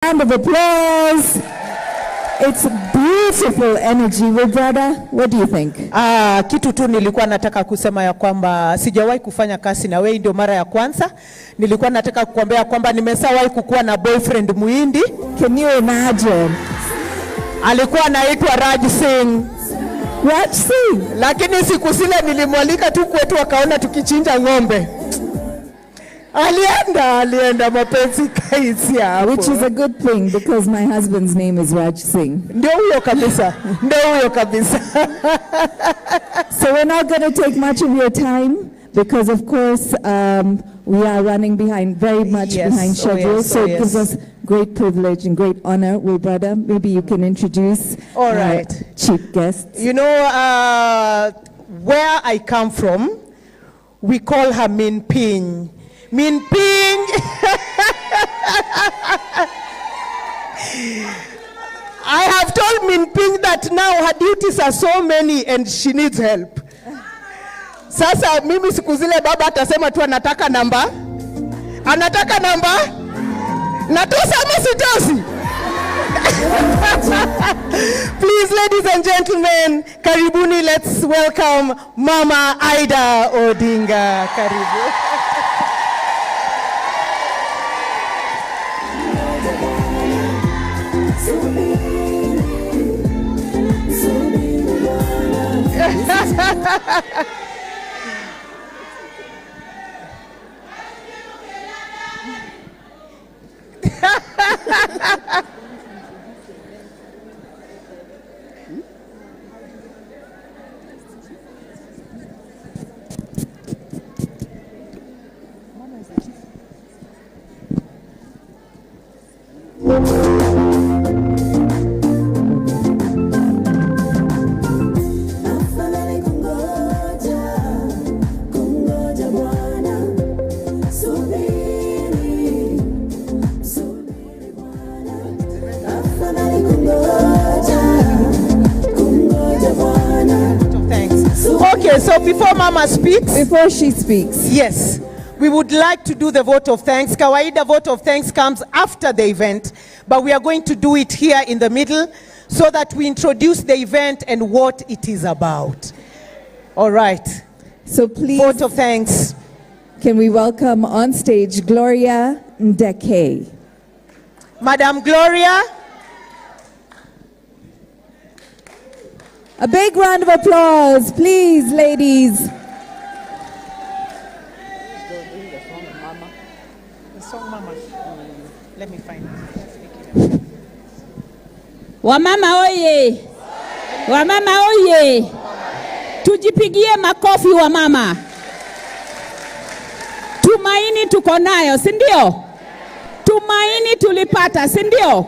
Round of applause. It's beautiful energy. Well, brother, what do you think? Kitu tu nilikuwa nataka kusema ya kwamba sijawahi kufanya kazi na wewe, ndio mara ya kwanza. Nilikuwa nataka kukuambia kwamba nimesawahi kukuwa na boyfriend Muhindi. Can you imagine? Alikuwa anaitwa Raj Singh. Raj Singh? Lakini siku zile nilimwalika tu kwetu akaona tukichinja ng'ombe. Alienda mapenzi kaisi hapo. Which is a good thing because my husband's name is Raj Singh. Ndio huyo kabisa. So we're not going to take much of your time because of course we are running very much behind schedule. So it gives us great privilege and great honor. Well, brother, maybe you can introduce our chief guests. You know, where I come from, we call her Min Ping. Min Ping. I have told Min Ping that now her duties are so many and she needs help. Sasa mimi siku zile baba atasema tu anataka namba. Anataka namba? Natosa ama sitosi? Please, ladies and gentlemen, karibuni, let's welcome Mama Ida Odinga. Karibu. Okay, so before Mama speaks. Before she speaks. Yes, we would like to do the vote of thanks. Kawaida vote of thanks comes after the event, but we are going to do it here in the middle so that we introduce the event and what it is about. All right. So please. Vote of thanks. Can we welcome on stage Gloria Ndeke. Madam Gloria. A big round of applause, please, ladies. The song Mama. Let me find it. Wamama oye! Wamama oye! Tujipigie makofi wamama. Tumaini tuko nayo, si ndio? Tumaini tulipata, si ndio?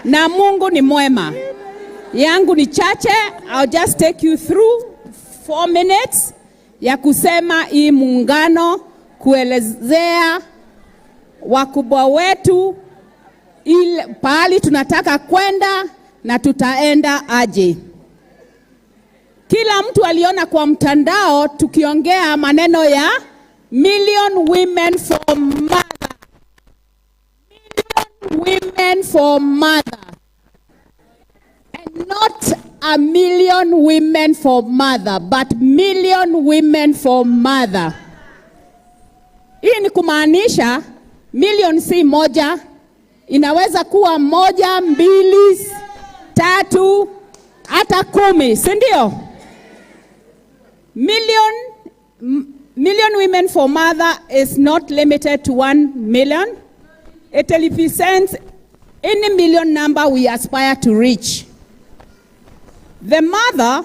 Na Mungu ni mwema. Yangu ni chache. I'll just take you through 4 minutes ya kusema hii muungano, kuelezea wakubwa wetu ile pahali tunataka kwenda na tutaenda aje. Kila mtu aliona kwa mtandao tukiongea maneno ya million women for mother. Million women for mother. And not a million women for mother, but million women for mother. Hii ni kumaanisha million si moja, inaweza kuwa 1, 2, 3, hata 10, si ndio? Million women for mother is not limited to 1 million. It represents any million number we aspire to reach. The mother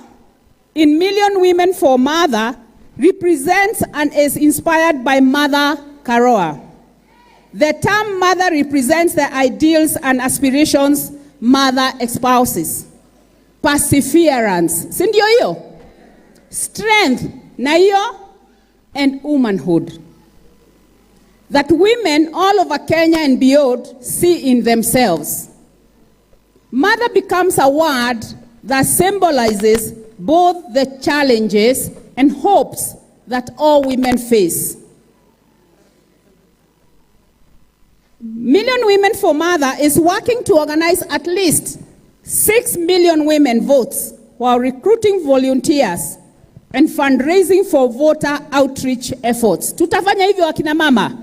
in Million Women for Mother represents and is inspired by Mother Karua. The term mother represents the ideals and aspirations mother espouses. Perseverance, si ndio hiyo? Strength, na hiyo, and womanhood. That women all over Kenya and beyond see in themselves. Mother becomes a word that symbolizes both the challenges and hopes that all women face. Million Women for Mother is working to organize at least 6 million women votes while recruiting volunteers and fundraising for voter outreach efforts. Tutafanya hivyo akina mama?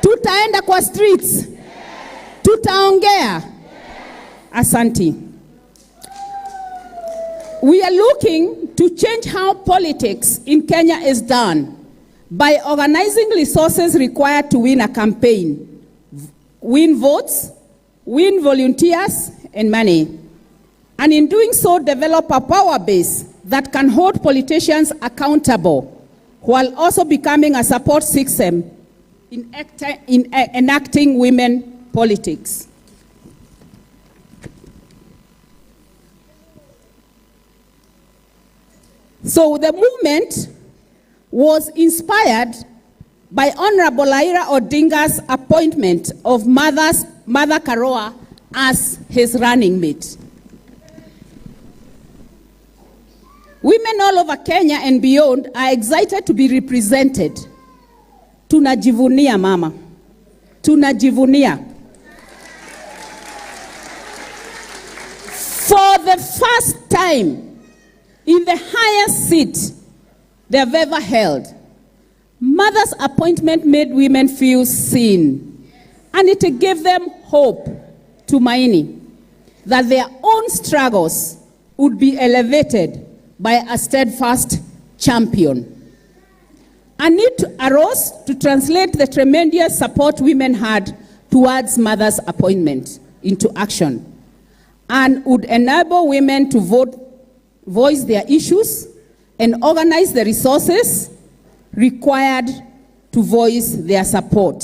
Tutaenda kwa streets? Tutaongea? Asanti. We are looking to change how politics in Kenya is done by organizing resources required to win a campaign, win votes, win volunteers and money. And in doing so, develop a power base that can hold politicians accountable while also becoming a support system in enacting women politics. So the movement was inspired by Honorable Ida Odinga's appointment of Mother Karua as his running mate. Women all over Kenya and beyond are excited to be represented. Tunajivunia mama. Tunajivunia. For the first time in the highest seat they have ever held, Mother's appointment made women feel seen, and it gave them hope, tumaini, that their own struggles would be elevated by a steadfast champion. A need arose to translate the tremendous support women had towards Mother's appointment into action, and would enable women to voice their issues and organize the resources required to voice their support.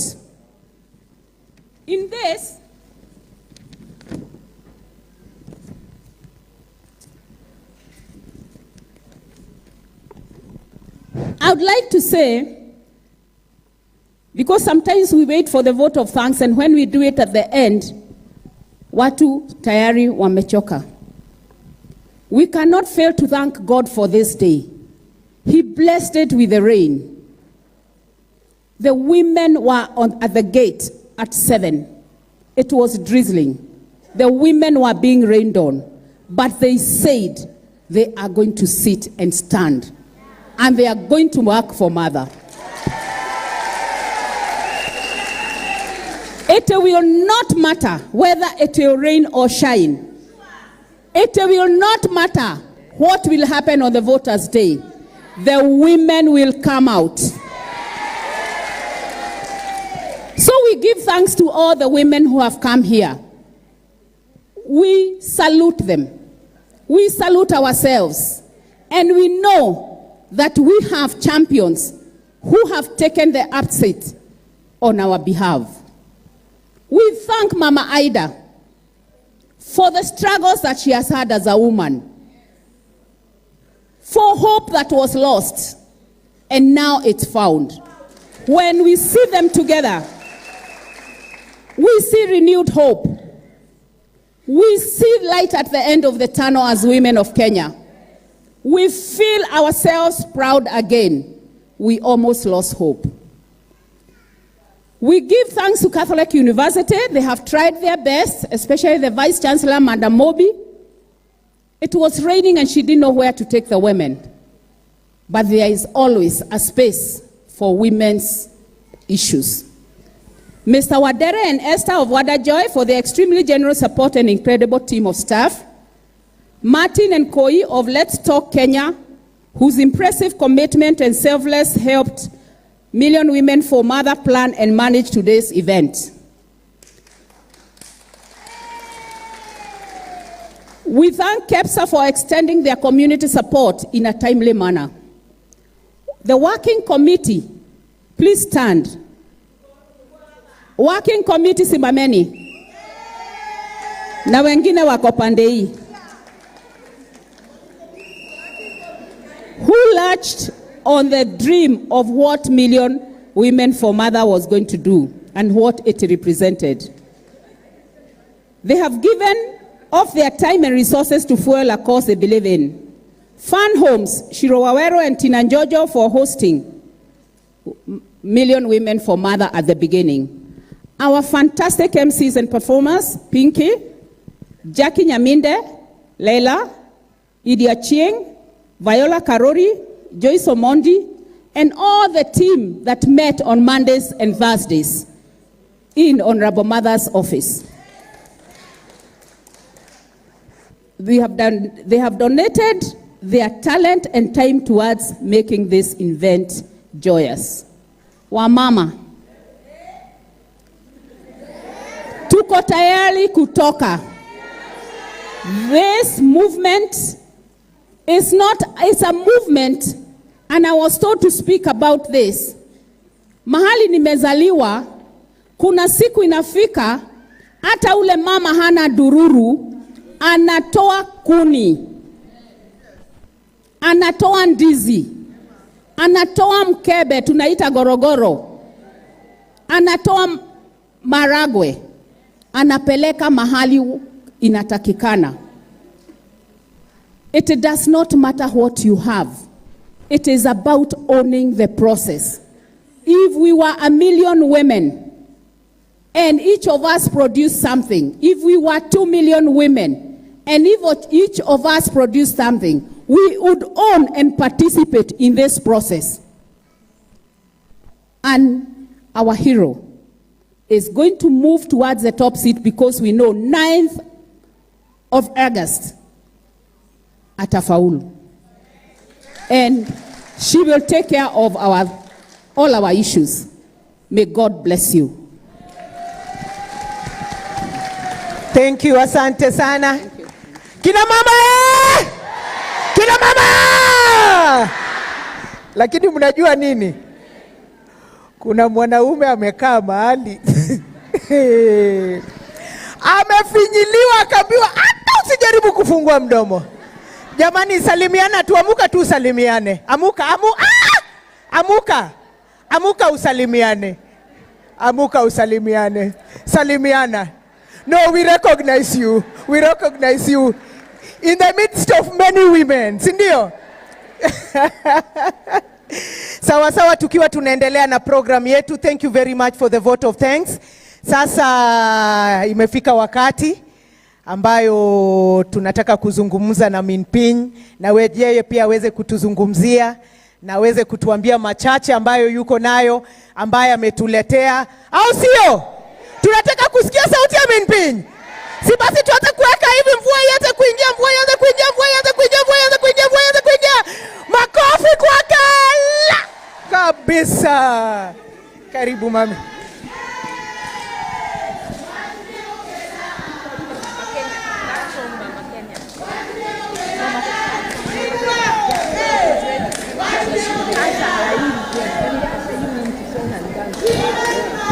In this, I would like to say, because sometimes we wait for the vote of thanks, and when we do it at the end, watu tayari wamechoka. We cannot fail to thank God for this day. He blessed it with the rain. The women were at the gate at 7. It was drizzling. The women were being rained on. But they said they are going to sit and stand. And they are going to work for Mother. It will not matter whether it will rain or shine. It will not matter what will happen on the voters' day. The women will come out. So we give thanks to all the women who have come here. We salute them. We salute ourselves. And we know that we have champions who have taken the upset on our behalf. We thank Mama Ida for the struggles that she has had as a woman, for hope that was lost, and now it's found. When we see them together, we see renewed hope. We see light at the end of the tunnel as women of Kenya. We feel ourselves proud again. We almost lost hope. We give thanks to Catholic University. They have tried their best, especially the Vice Chancellor, Madam Moby. It was raining and she didn't know where to take the women. But there is always a space for women's issues. Mr. Wadere and Esther of Wadajoy for their extremely generous support and incredible team of staff. Martin and Koi of Let's Talk Kenya, whose impressive commitment and selfless helped Million Women for Mother plan and manage today's event. We thank KEPSA for extending their community support in a timely manner. The working committee, please stand. Working committee simameni. Na wengine wako pande hii. Who latched on the dream of what Million Women for Mother was going to do and what it represented. They have given of their time and resources to fuel a cause they believe in. Fun Homes, Shirowawero and Tinanjojo for hosting Million Women for Mother at the beginning. Our fantastic MCs and performers, Pinky, Jackie Nyaminde, Leila, Idia Chieng, Viola Karori, Joyce Omondi, and all the team that met on Mondays and Thursdays in Honorable Mother's office. They have donated their talent and time towards making this event joyous. Wamama, tuko tayari kutoka. This movement is it's a movement, and I was told to speak about this. Mahali nimezaliwa, kuna siku inafika, hata ule mama hana dururu, anatoa kuni, anatoa ndizi, anatoa mkebe, tunaita gorogoro, anatoa maragwe, anapeleka mahali inatakikana. It does not matter what you have. It is about owning the process. If we were 1 million women and each of us produced something, if we were 2 million women and if each of us produced something, we would own and participate in this process. And our hero is going to move towards the top seat because we know 9th of August atafaulu. And she will take care of all our issues. May God bless you. Thank you, asante sana. Kina mama! Kina mama! Lakini mnajua nini? Kuna mwanaume amekaa mahali. Amefinyiliwa akaambiwa hata usijaribu kufungua mdomo. Jamani, salimiana tu, amuka tu salimiane. Amuka usalimiane. Amuka usalimiane. Salimiana. No, we recognize you. We recognize you in the midst of many women. Sindio? Sawa tukiwa tunaendelea na program yetu. Thank you very much for the vote of thanks. Sasa imefika wakati ambayo tunataka kuzungumza na Minpiny na yeye pia aweze kutuzungumzia na aweze kutuambia machache ambayo yuko nayo ambaye ametuletea, au sio? Tunataka kusikia sauti ya Minpiny. Si basi tuanze kuweka hivi, mvua ianze kuingia, mvua ianze kuingia, mvua ianze kuingia, mvua ianze kuingia, mvua ianze kuingia. Makofi kwa kala kabisa. Karibu mami.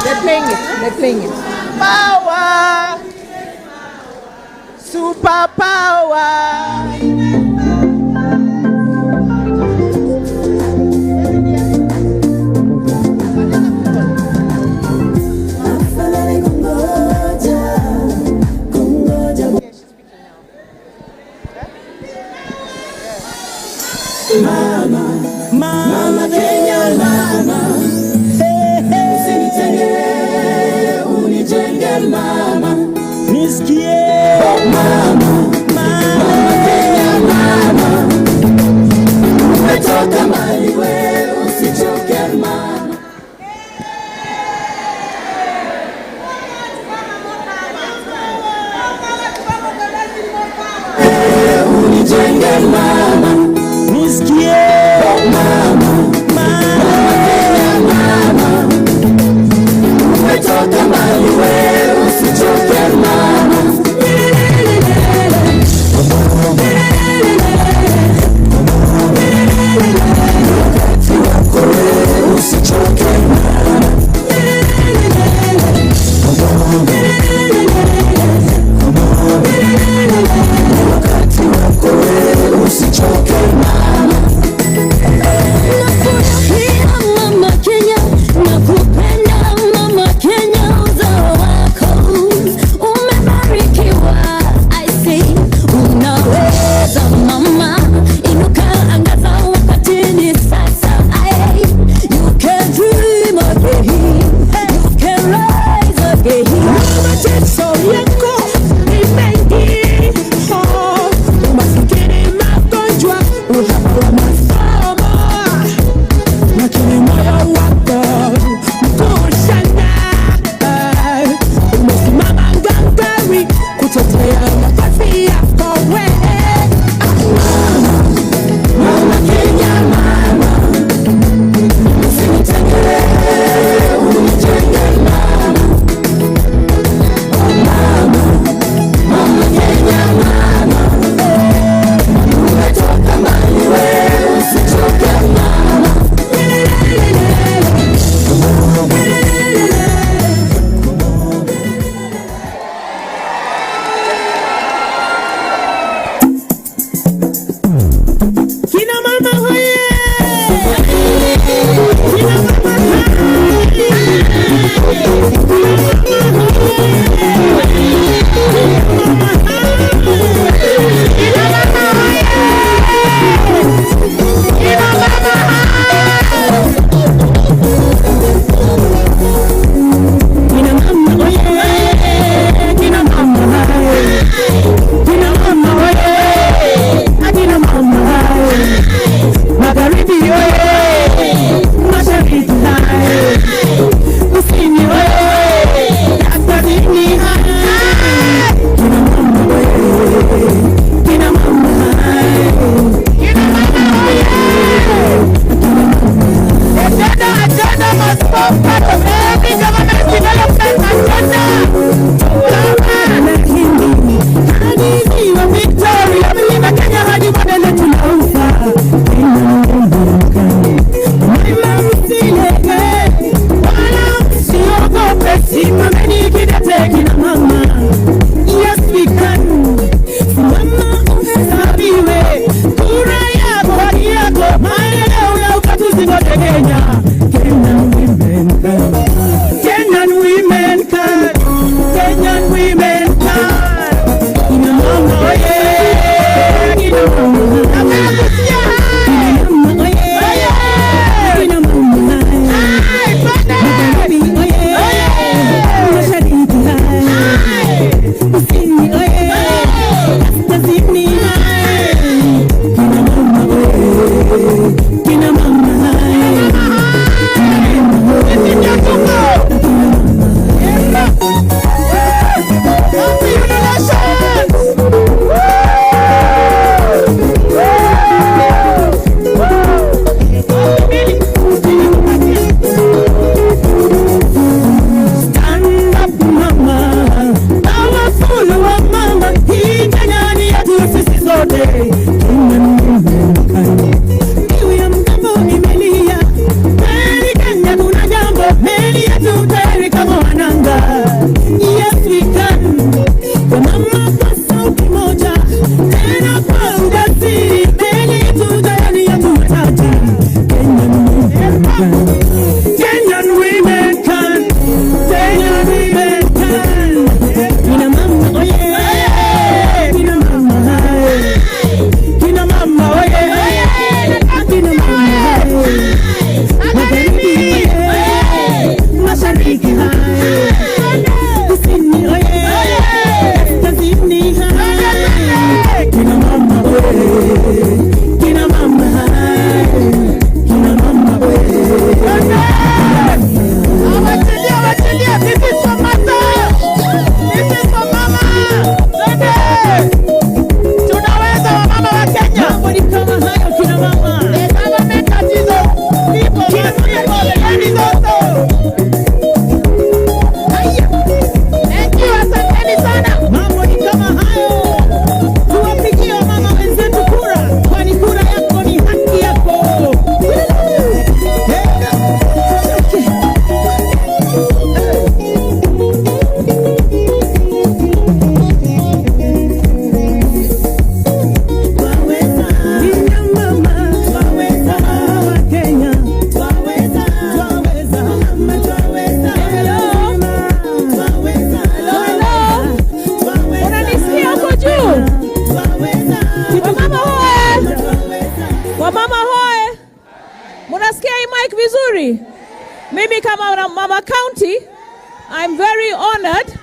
They're playing it. Power. Super power. Mama Kenya, mama. Usinitenge, unijenge mama. Nisikie mama. Mama Kenya, mama. Umetoka mbali wewe, usichoke mama. Unijenge mama. Nisikie mama. Mama Kenya, mama. Umetoka mbali wewe, usichoke mama. Wakati wako wewe, usichoke mama. Wakati wako wewe, usichoke mama. vizuri? Mimi kama Mama County, I'm very honored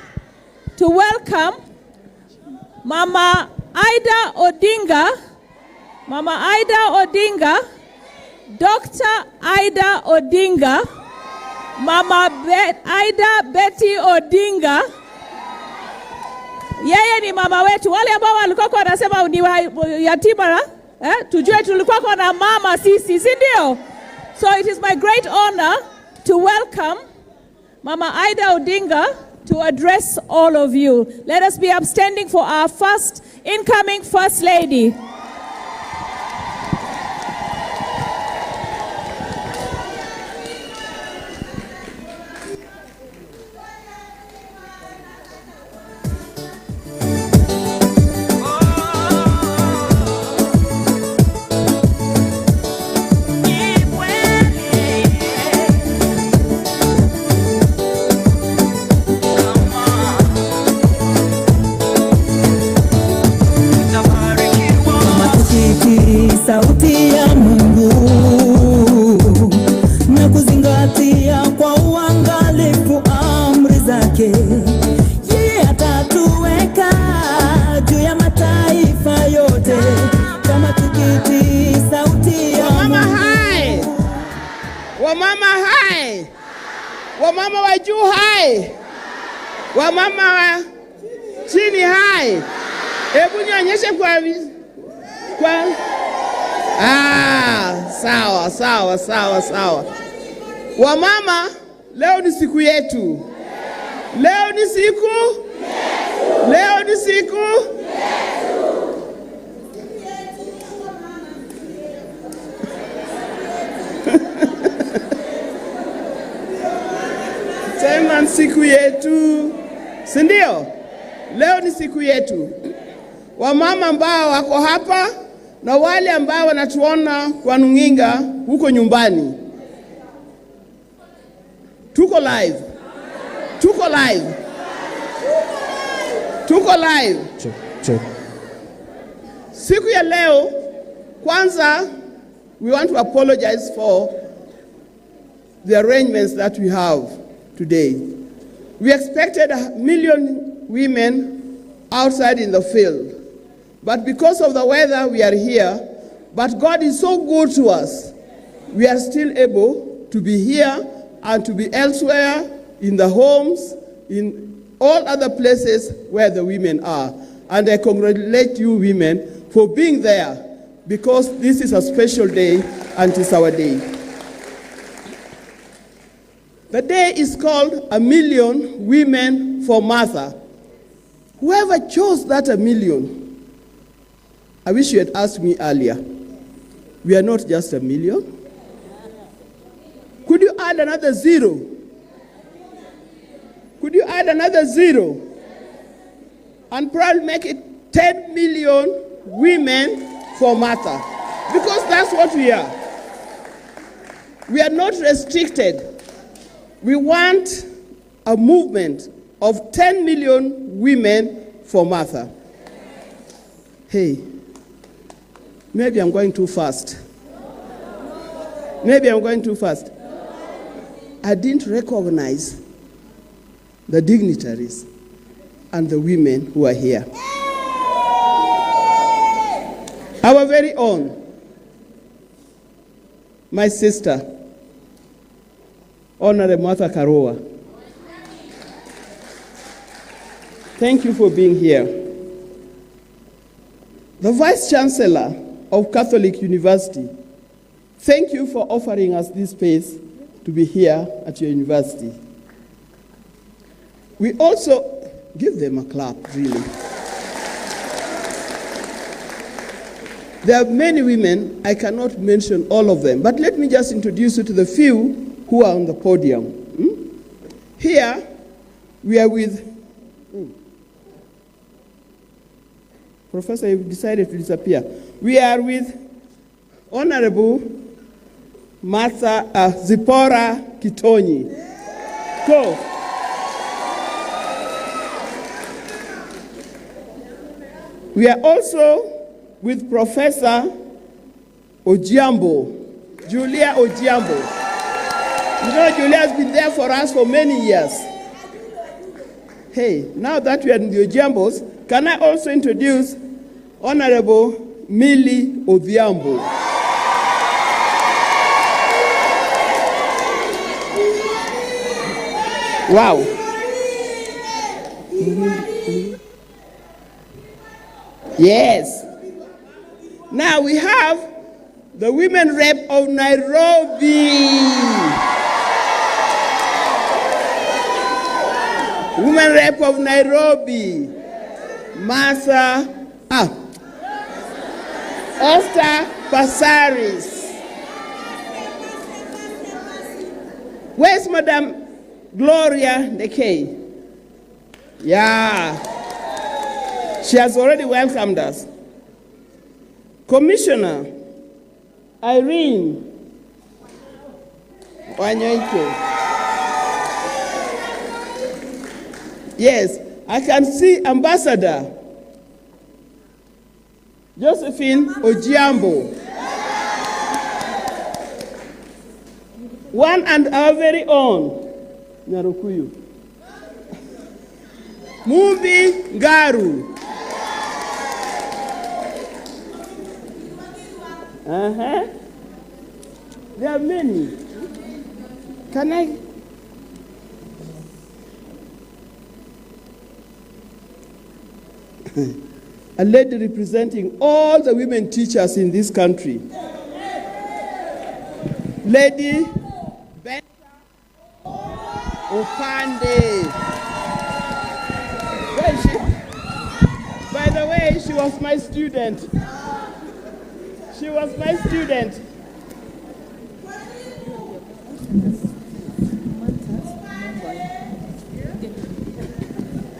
to welcome Mama Ida Odinga, Dr. Ida Odinga, Ida Betty Odinga. Yeye ni mama wetu. Wale ambao walikuwa wanasema ni yatima, tujue tulikuwa na mama sisi, si ndio? So it is my great honor to welcome Mama Ida Odinga to address all of you. Let us be upstanding for our first incoming First Lady. Sauti ya Mungu na kuzingatia kwa uangalifu amri zake, yeye atatuweka juu ya mataifa yote kama tukitii sauti ya Mungu. Wamama hai, wamama wa juu hai, wamama wa chini hai. Hebu nionyeshe kwa sawa. Wamama, leo ni siku yetu. Leo ni siku sema siku yetu. Si ndio? Leo ni siku yetu. Wamama ambao wako hapa na wale ambao wanatuona kwa runinga huko nyumbani. Tuko live. Check. Siku ya leo, kwanza, we want to apologize for the arrangements that we have today. We expected 1 million women outside in the field. But because of the weather, we are here. But God is so good to us. We are still able to be here and to be elsewhere in the homes, in all other places where the women are. And I congratulate you women for being there, because this is a special day and it's our day. The day is called 1 Million Women for Martha. Whoever chose that 1 million, I wish you had asked me earlier. We are not just 1 million. Could you add another zero? And probably make it 10 million women for Martha. Because that's what we are. We are not restricted. We want a movement of 10 million women for Martha. Hey. Maybe I'm going too fast. I didn't recognize the dignitaries and the women who are here. Our very own, my sister, Honorable Martha Karua. Thank you for being here. The Vice Chancellor of Catholic University, thank you for offering us this space to be here at your university. We also give them a clap, really. There are many women, I cannot mention all of them, but let me just introduce you to the few who are on the podium. Here, we are with Professor, you've decided to disappear. We are with Honorable Martha Zipporah Kitonyi. Go. We are also with Professor Ojiambo, Julia Ojiambo. You know, Julia has been there for us for many years. Hey, now that we are in the Ojambos, can I also introduce Honorable Millie Odhiambo? Wow. Yes. Now we have the women rep of Nairobi. Women rep of Nairobi. Esther Pasaris. Where's Madam Gloria Dekay? Yeah. She has already welcomed us. Commissioner Irene Wanyoike. Yes, I can see Ambassador Josephine Ojiambo. One and our very own Nyarukuyu. Mumbi Ngaru. There are many. Can I? A lady representing all the women teachers in this country. Lady Benta Opande. Where is she? By the way, she was my student. She was my student.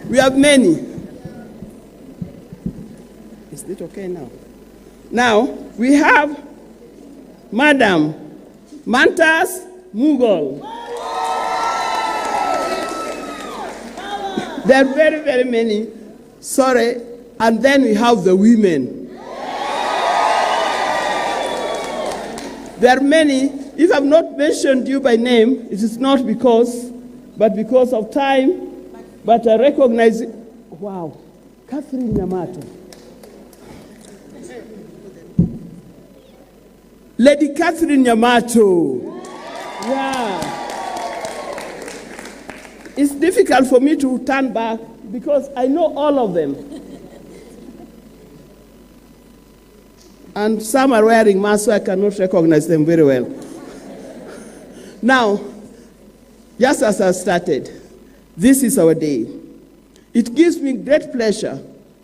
We have many. Is it okay now? Now, we have Madam Mantas Mughal. There are very, very many. Sorry. And then we have the women. There are many. If I've not mentioned you by name, it is not because of time. But I recognize it. Wow. Catherine Nyamato. Lady Catherine Nyamato. Yeah. It's difficult for me to turn back because I know all of them. And some are wearing masks, so I cannot recognize them very well. Now, just as I started, this is our day. It gives me great pleasure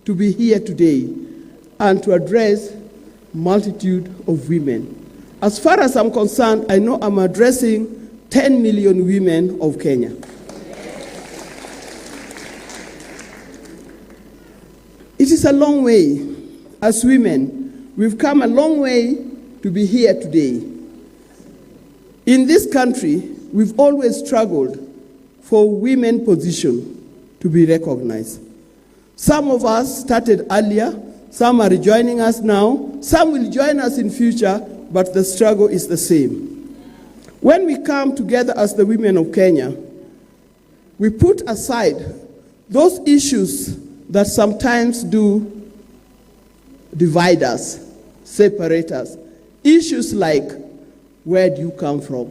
to be here today and to address multitude of women. As far as I'm concerned, I know I'm addressing 10 million women of Kenya. It is a long way. As women, we've come a long way to be here today. In this country, we've always struggled for women position to be recognized. Some of us started earlier, some are joining us now, some will join us in future, but the struggle is the same. When we come together as the women of Kenya, we put aside those issues that sometimes do divide us, separate us. Issues like, where do you come from?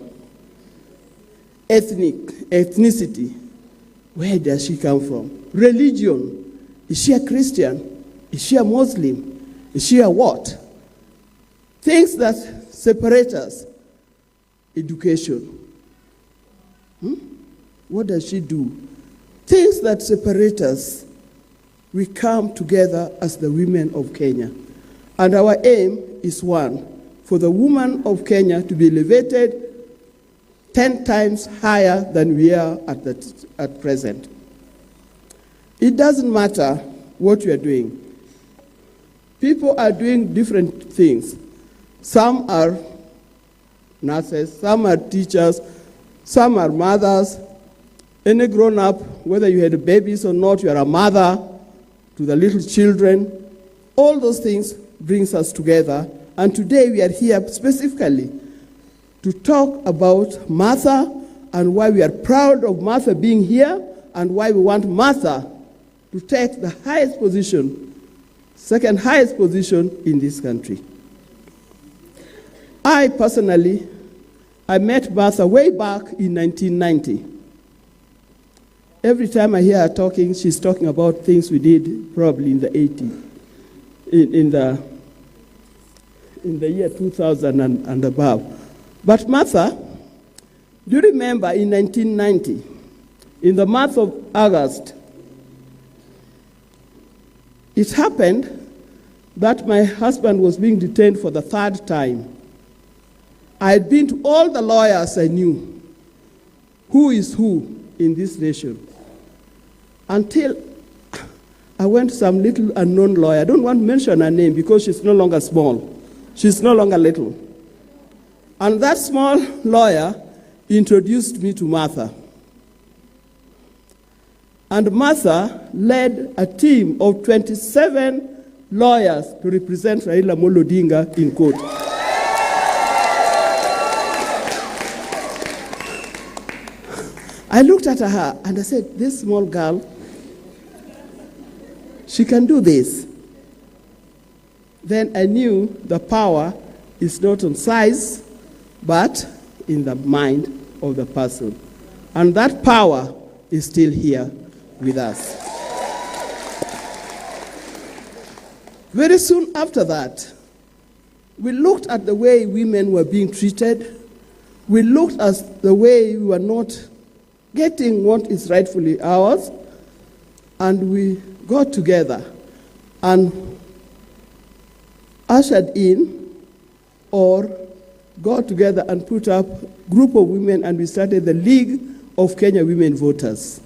Ethnicity, where does she come from? Religion, is she a Christian? Is she a Muslim? Is she a what? Things that separate us. Education. What does she do? Things that separate us. We come together as the women of Kenya. And our aim is one, for the woman of Kenya to be elevated 10 times higher than we are at present. It doesn't matter what you are doing. People are doing different things. Some are nurses, some are teachers, some are mothers. Any grown-up, whether you had babies or not, you are a mother to the little children. All those things brings us together. And today we are here specifically to talk about Martha and why we are proud of Martha being here, and why we want Martha to take the highest position, second highest position in this country. I personally, I met Martha way back in 1990. Every time I hear her talking, she's talking about things we did probably in the 80s, in the year 2000 and above. But Martha, do you remember in 1990, in the month of August, it happened that my husband was being detained for the third time. I had been to all the lawyers I knew, who is who in this nation, until I went to some little unknown lawyer. I don't want to mention her name because she's no longer small. She's no longer little. And that small lawyer introduced me to Martha. And Martha led a team of 27 lawyers to represent Ida Odinga in court. I looked at her and I said, this small girl, she can do this. Then I knew the power is not on size, but in the mind of the person. And that power is still here with us. Very soon after that, we looked at the way women were being treated. We looked at the way we were not getting what is rightfully ours, and we got together and ushered in, or got together and put up a group of women, and we started the League of Kenya Women Voters.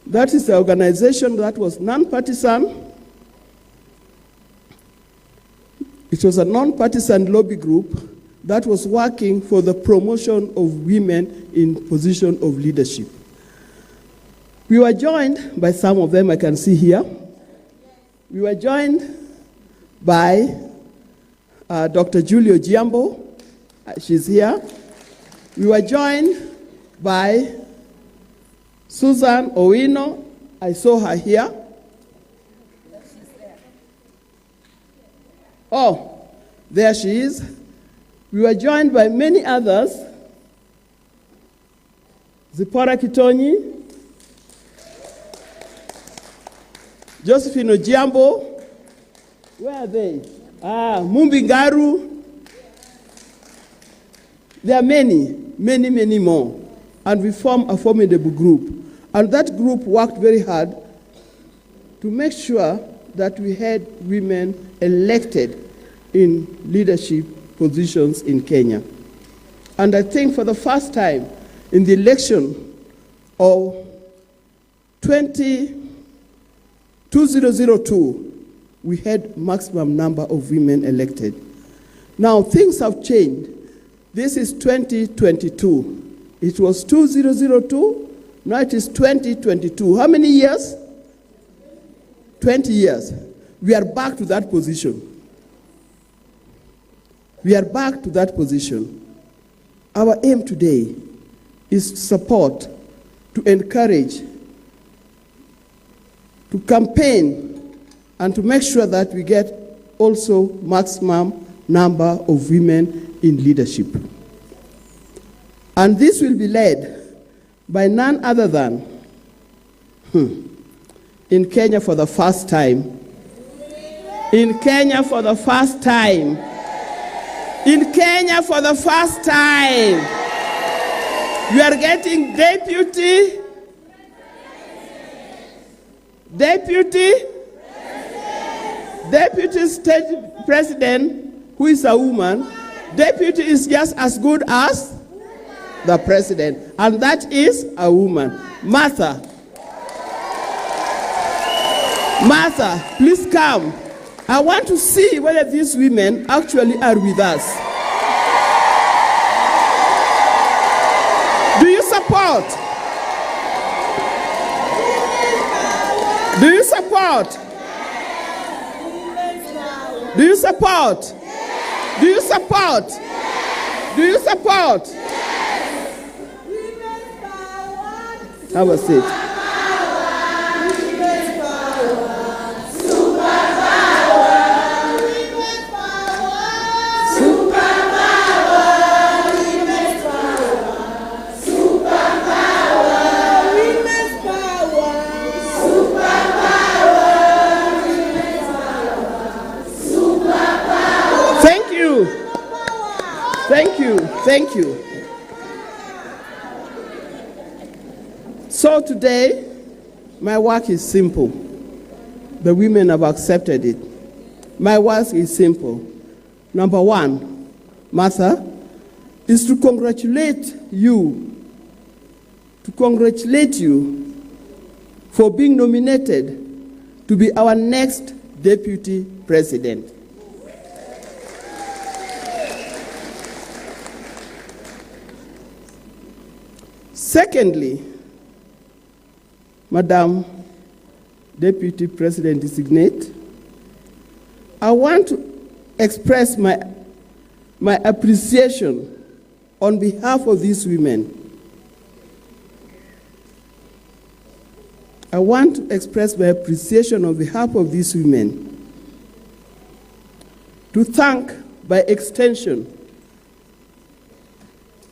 That is the organization that was non-partisan. It was a non-partisan lobby group that was working for the promotion of women in position of leadership. We were joined by some of them I can see here. We were joined by Dr. Julio Giambo. She's here. We were joined by Susan Owino. I saw her here. Oh, there she is. We were joined by many others. Zipporah Kitonyi, Josephine Ojiambo. Where are they? Mumbi Ngaru. There are many, many, many more. And we formed a formidable group. And that group worked very hard to make sure that we had women elected in leadership positions in Kenya. And I think for the first time in the election of 2002, we had maximum number of women elected. Now things have changed. This is 2022. It was 2002, now it is 2022. How many years? 20 years. We are back to that position. We are back to that position. Our aim today is to support, to encourage, to campaign, and to make sure that we get also maximum number of women in leadership. And this will be led by none other than, in Kenya for the first time. In Kenya for the first time. In Kenya for the first time. We are getting deputy state president, who is a woman. Deputy is just as good as the president, and that is a woman. Martha, please come. I want to see whether these women actually are with us. Do you support? Do you support? Do you support? Do you support? Do you support? Have a seat. Thank you. So today, my work is simple. The women have accepted it. My work is simple. Number one, Martha, is to congratulate you for being nominated to be our next deputy president. Secondly, Madam Deputy President Designate, I want to express my appreciation on behalf of these women. I want to express my appreciation on behalf of these women to thank, by extension,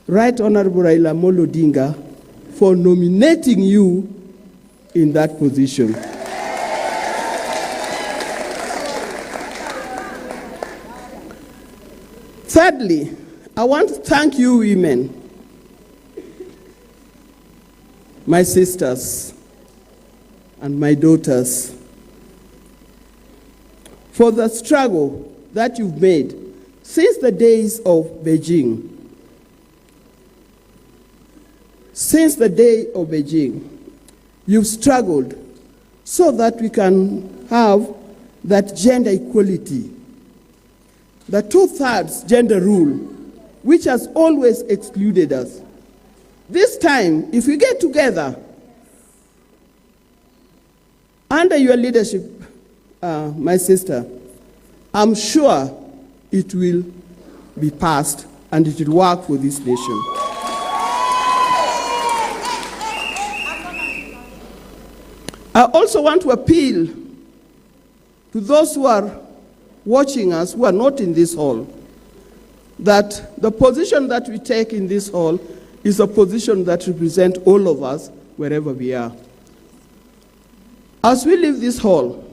Right Honorable Ida Odinga for nominating you in that position. Thirdly, I want to thank you women, my sisters and my daughters, for the struggle that you've made since the days of Beijing. Since the day of Beijing, you've struggled so that we can have that gender equality, the 2/3 gender rule, which has always excluded us. This time, if we get together under your leadership, my sister, I'm sure it will be passed and it will work for this nation. I also want to appeal to those who are watching us, who are not in this hall, that the position that we take in this hall is a position that represents all of us, wherever we are. As we leave this hall,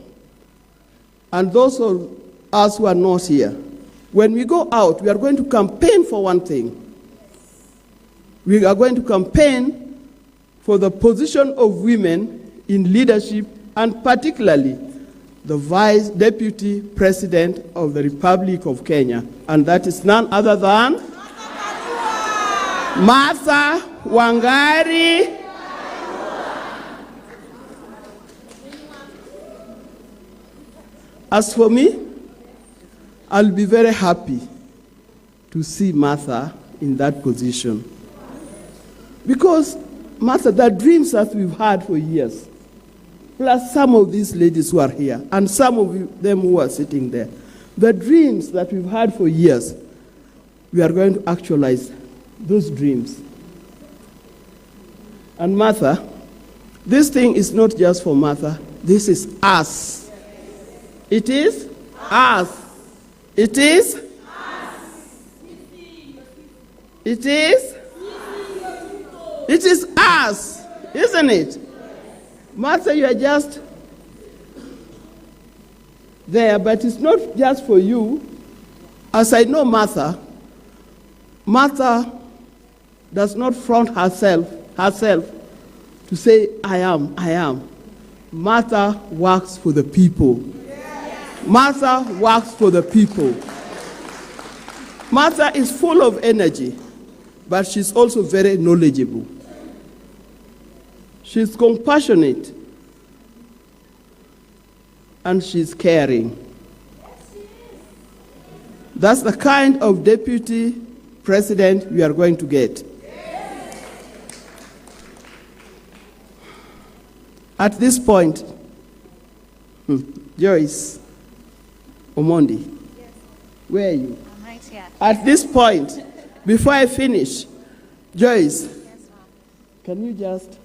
and those of us who are not here, when we go out, we are going to campaign for one thing. We are going to campaign for the position of women in leadership, and particularly the Vice Deputy President of the Republic of Kenya, and that is none other than Martha Wangari. As for me, I'll be very happy to see Martha in that position. Because, Martha, the dreams that we've had for years, plus some of these ladies who are here, and some of them who are sitting there, the dreams that we've had for years, we are going to actualize those dreams. And Martha, this thing is not just for Martha, this is us. It is us. It is us. It is? It is us, isn't it? Martha, you are just there, but it's not just for you. As I know Martha, Martha does not front herself to say, I am. Martha works for the people. Martha works for the people. Martha is full of energy, but she's also very knowledgeable. She's compassionate, and she's caring. That's the kind of deputy president we are going to get. At this point, Joyce Omondi, where are you? I'm right here. At this point, before I finish, Joyce, can you just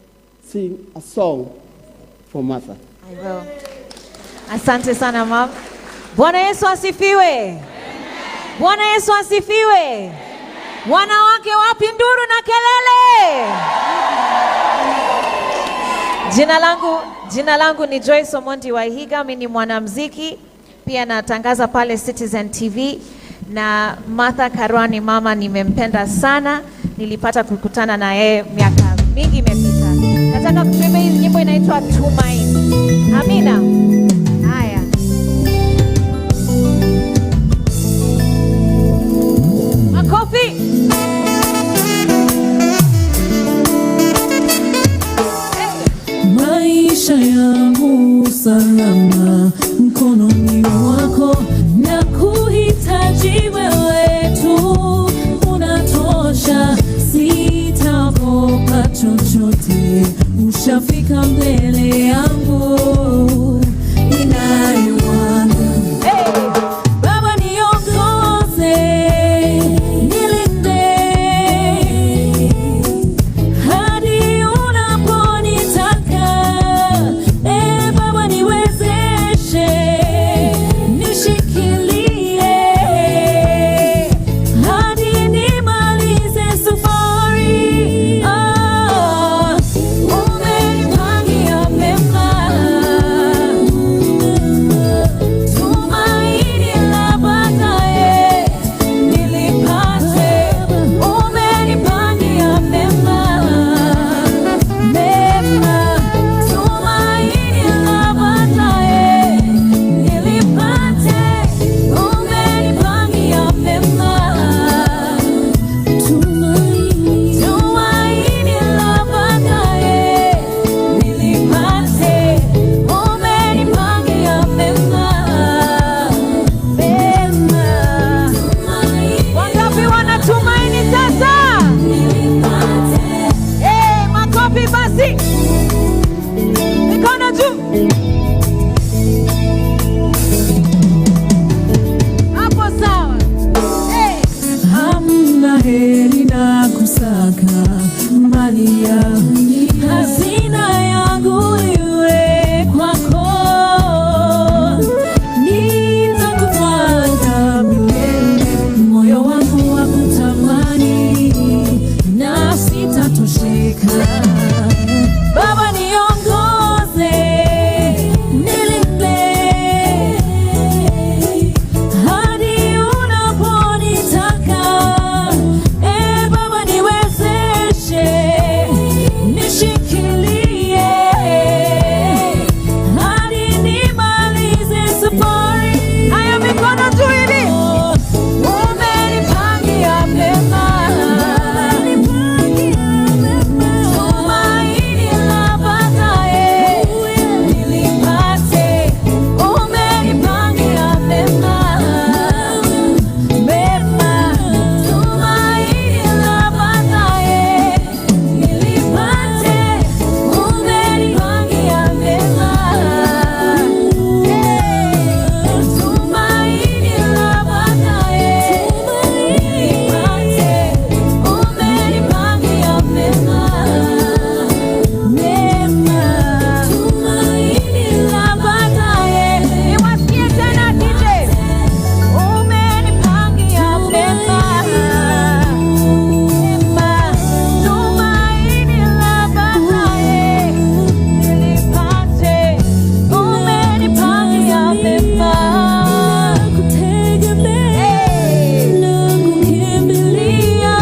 sing a song for Martha. I will. Asante sana mom. Bwana Yesu asifiwe. Bwana Yesu asifiwe. Wanawake wapi nduru na kelele? Jina langu ni Joyce Omondi Waihiga, mimi ni mwanamuziki, pia natangaza pale Citizen TV, na Martha Karua ni mama nimempenda sana. Nilipata kukutana na yeye miaka mingi imepita. Nataka kutuimba hii nyimbo inaitwa Tumaini. Amina. Haya. Makofi. Maisha yangu salama mkononi mwako, na kuhitaji wewe tu, unatosha, sitaogopa chochote, ushafika mbele yangu, ninayoana. Baba niongoze, nilinde hadi unaponitaka. Baba niwezeshe, nishikilie hadi nimalize safari. Umenipangia mema, tumaini la baadaye nilipate. Umenipangia mema, tumaini la baadaye nilipate. Umenipangia mema, tumaini la baadaye nilipate. Umenipangia mema. Wangapi wanatumaini sasa? Makofi basi. Mikono juu. Hapo sawa. Hamna heri na kusaka mali ya hazina yangu iwe kwako. Nitakufuata milele, moyo wangu wa kutamani, na sitatosheka. Baba niongoze, nilinde hadi unaponitaka. Baba niwezeshe, nishikilie hadi nimalize safari. Haya, mikono juu hivi. Umenipangia mema, tumaini la baadaye nilipate. Umenipangia mema, tumaini la baadaye nilipate. Umenipangia mema, tumaini la baadaye nilipate. Umenipangia mema, tumaini la baadaye. Niwasikie tena DJ. Umenipangia mema, tumaini la baadaye nilipate. Umenipangia mema, kutegemea na kukimbilia,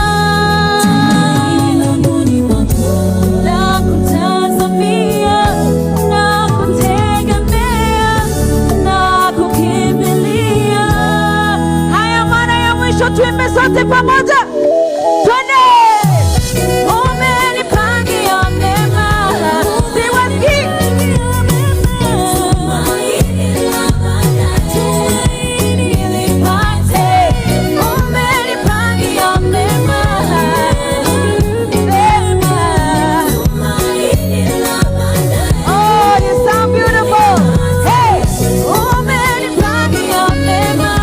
tumaini langu ni wako, na kutazamia na kutegemea na kukimbilia. Haya, mara ya mwisho tuimbe sote pamoja. Twende. Umenipangia mema, Siwasikii. nilipate. Umenipangia mema, Oh, you sound beautiful. Hey. umenipangia mema,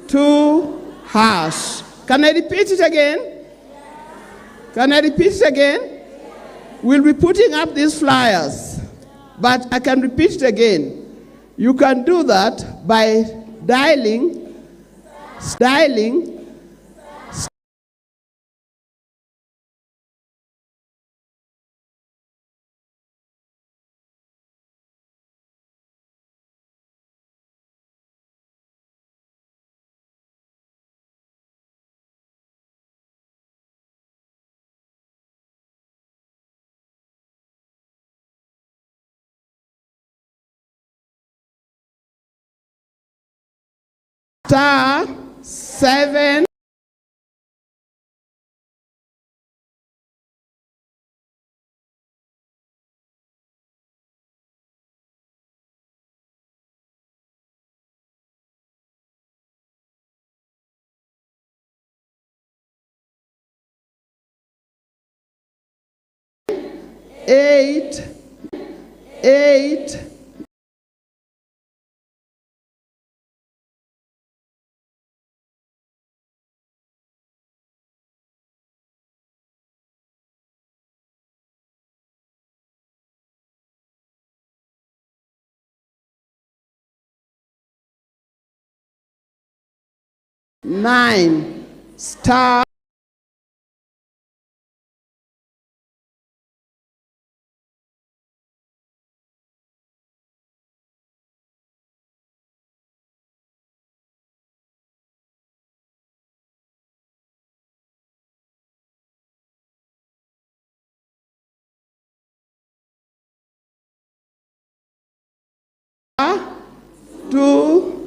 2 hash. Can I repeat it again? Can I repeat it again? We'll be putting up these flyers, but I can repeat it again. You can do that by dialing. *7 8 9 star two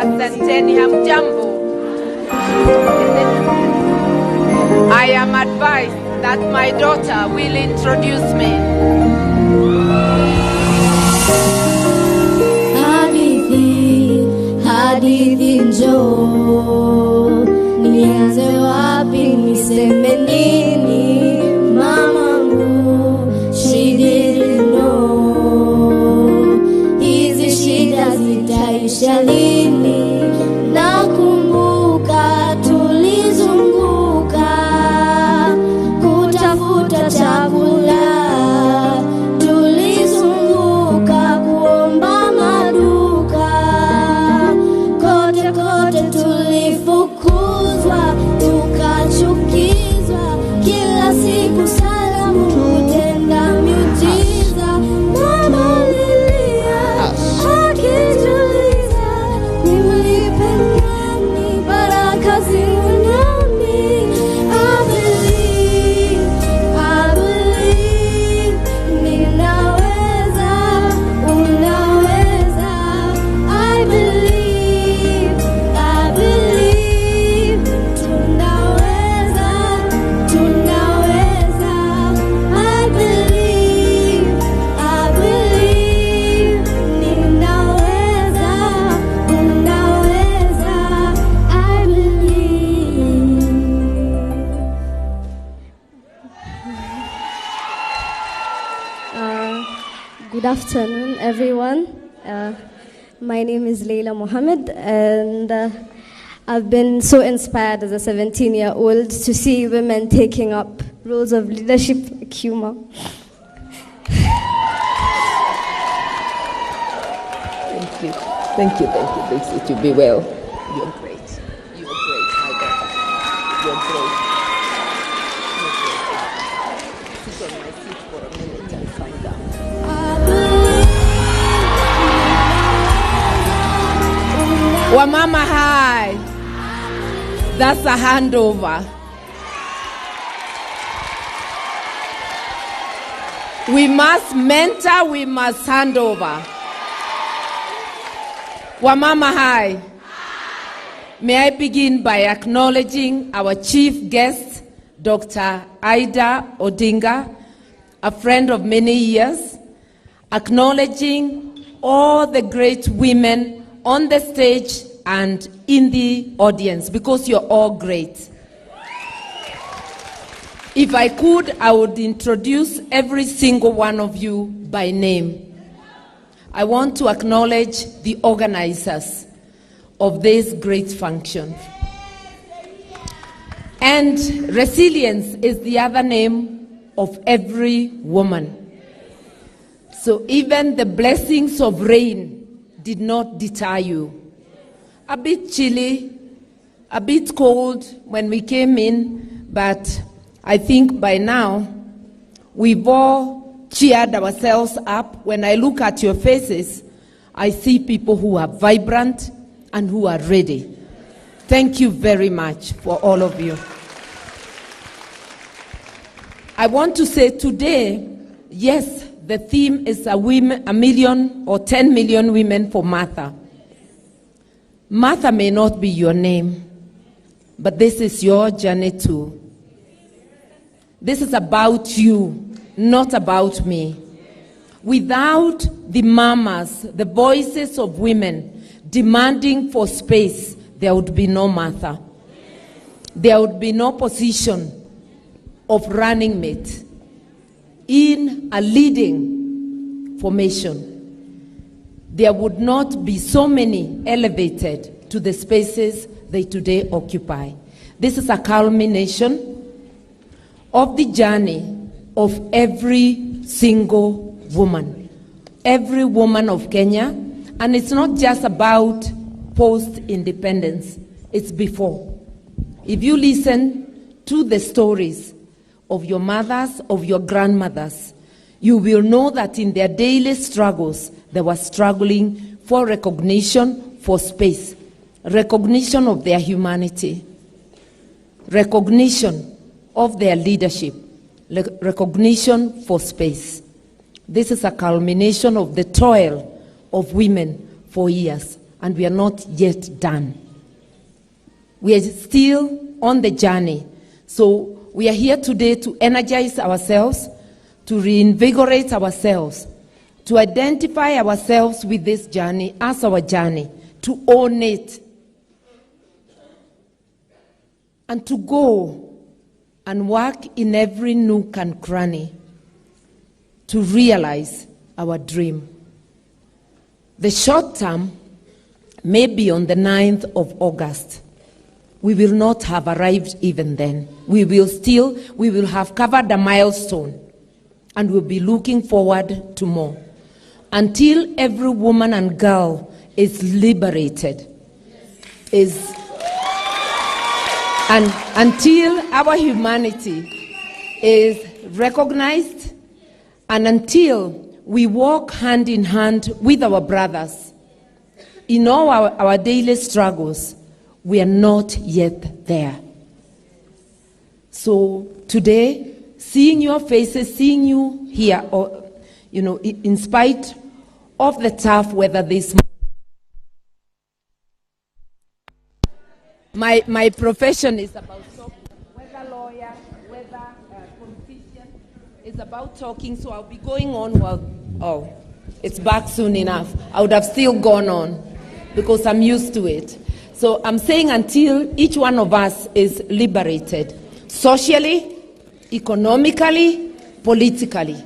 Asanteni, hamjambo. I am advised that my daughter will introduce me. Hadithi njoo, nianze wapi niseme nini? Mamangu, she didn't know. Hizi shida zitaisha lini? Nakumbuka tulizunguka kutafuta chakula, tulizunguka kuomba maduka, kote kote tulifukuzwa, tukachukizwa, kila siku salamu kutenda miujiza. Mama lilia akituliza, afternoon, everyone. My name is Leila Mohammed, and I've been so inspired as a 17-year-old to see women taking up roles of leadership like Huma. Thank you. Thank you. Thank you. To be well. You're great. You're great, my daughter. You're great. Sit on my seat for a minute and find out. Wamama High. That's a handover. We must mentor, we must hand over. Wamama High. May I begin by acknowledging our chief guest, Dr. Ida Odinga, a friend of many years, acknowledging all the great women on the stage and in the audience, because you're all great. If I could, I would introduce every single one of you by name. I want to acknowledge the organizers of this great function. And resilience is the other name of every woman. So even the blessings of rain did not deter you. A bit chilly, a bit cold when we came in, but I think by now we've all cheered ourselves up. When I look at your faces, I see people who are vibrant and who are ready. Thank you very much for all of you. I want to say today, yes, the theme is a million or 10 million women for Martha. Martha may not be your name, but this is your journey too. This is about you, not about me. Without the mamas, the voices of women demanding for space, there would be no Martha. There would be no position of running mate in a leading formation. There would not be so many elevated to the spaces they today occupy. This is a culmination of the journey of every single woman, every woman of Kenya. And it's not just about post-independence, it's before. If you listen to the stories of your mothers, of your grandmothers, you will know that in their daily struggles, they were struggling for recognition, for space, recognition of their humanity, recognition of their leadership, recognition for space. This is a culmination of the toil of women for years, and we are not yet done. We are still on the journey. So we are here today to energize ourselves, to reinvigorate ourselves, to identify ourselves with this journey as our journey, to own it, and to go and work in every nook and cranny to realize our dream. The short term may be on the 9th of August. We will not have arrived even then. We will have covered a milestone, and we'll be looking forward to more. Until every woman and girl is liberated, and until our humanity is recognized, and until we walk hand in hand with our brothers in all our daily struggles, we are not yet there. So today, seeing your faces, seeing you here, or, in spite of the tough weather this morning, my profession is about talking. Whether lawyer, whether politician, is about talking. So I'll be going on it's back soon enough. I would have still gone on because I'm used to it. So I'm saying until each one of us is liberated, socially, economically, politically.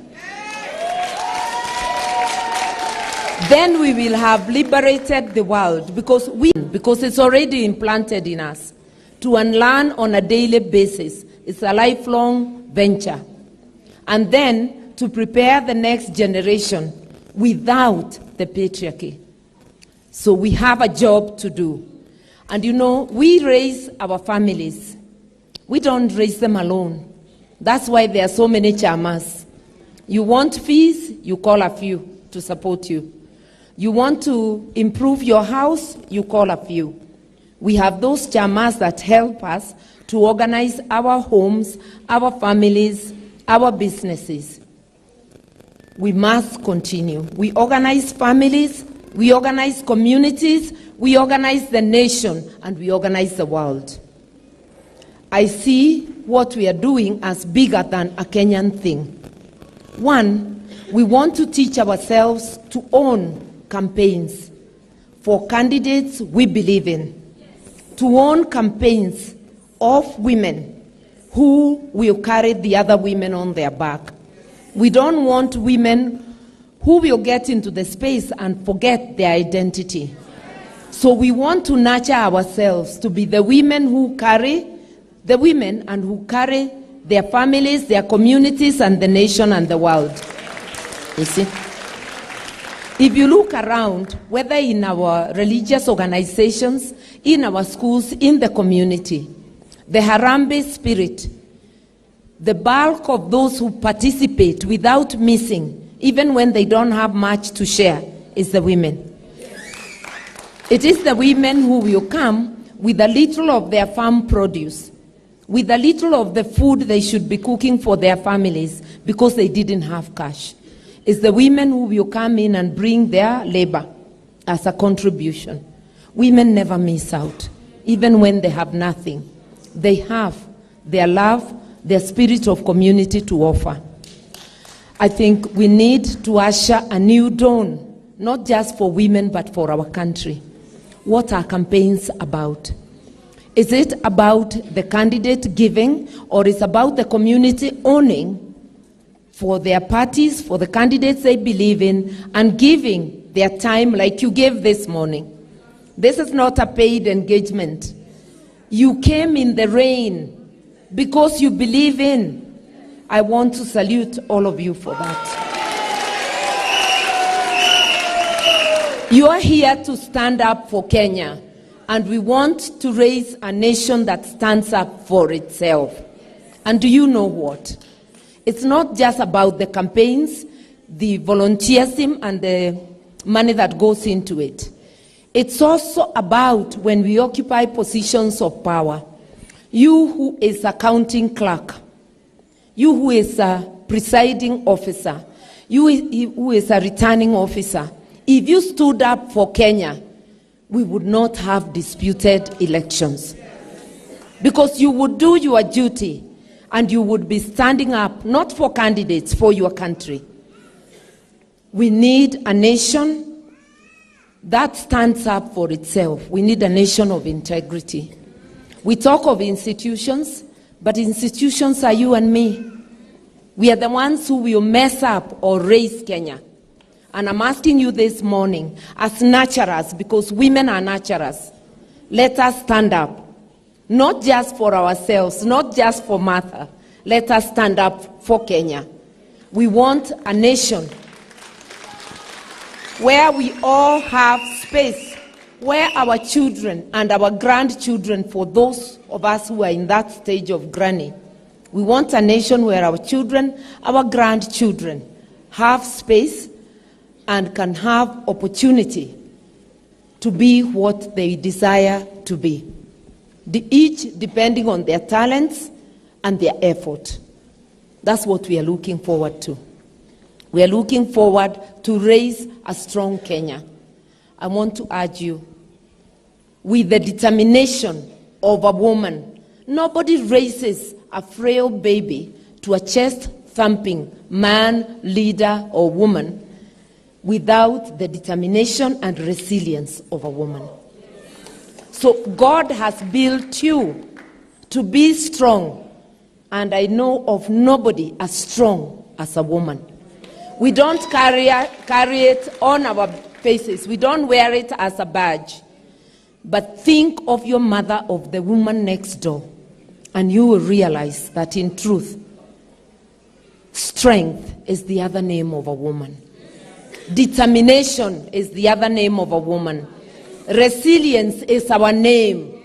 then we will have liberated the world, because it's already implanted in us. To unlearn on a daily basis. It's a lifelong venture. And then to prepare the next generation without the patriarchy. So we have a job to do. And you know, we raise our families. We don't raise them alone. That's why there are so many chamas. You want fees, you call a few to support you. You want to improve your house, you call a few. We have those chamas that help us to organize our homes, our families, our businesses. We must continue. We organize families, we organize communities, we organize the nation, and we organize the world. I see what we are doing as bigger than a Kenyan thing. One, we want to teach ourselves to own campaigns for candidates we believe in, to own campaigns of women who will carry the other women on their back. We don't want women who will get into the space and forget their identity. So we want to nurture ourselves to be the women who carry the women and who carry their families, their communities, and the nation and the world. You see? If you look around, whether in our religious organizations, in our schools, in the community, the Harambee spirit, the bulk of those who participate without missing, even when they don't have much to share, is the women. It is the women who will come with a little of their farm produce, with a little of the food they should be cooking for their families because they didn't have cash. It's the women who will come in and bring their labor as a contribution. Women never miss out, even when they have nothing. They have their love, their spirit of community to offer. I think we need to usher a new dawn, not just for women, but for our country. What are campaigns about? Is it about the candidate giving, or is it about the community owning for their parties, for the candidates they believe in, and giving their time like you gave this morning? This is not a paid engagement. You came in the rain because you believe in. I want to salute all of you for that. You are here to stand up for Kenya, and we want to raise a nation that stands up for itself. And do you know what? It's not just about the campaigns, the volunteerism, and the money that goes into it. It's also about when we occupy positions of power. You who is a counting clerk, you who is a presiding officer, you who is a returning officer, if you stood up for Kenya, we would not have disputed elections. Because you would do your duty and you would be standing up, not for candidates, for your country. We need a nation that stands up for itself. We need a nation of integrity. We talk of institutions, but institutions are you and me. We are the ones who will mess up or raise Kenya. And I'm asking you this morning, as nurturers, because women are nurturers, let us stand up. Not just for ourselves, not just for Martha. Let us stand up for Kenya. We want a nation where we all have space, where our children and our grandchildren, for those of us who are in that stage of granny, we want a nation where our children, our grandchildren have space and can have opportunity to be what they desire to be. Each depending on their talents and their effort. That's what we are looking forward to. We are looking forward to raise a strong Kenya. I want to urge you, with the determination of a woman, nobody raises a frail baby to a chest-thumping man, leader, or woman without the determination and resilience of a woman. So God has built you to be strong, and I know of nobody as strong as a woman. We don't carry it on our faces. We don't wear it as a badge. But think of your mother, of the woman next door, and you will realize that in truth, strength is the other name of a woman. Determination is the other name of a woman. Resilience is our name.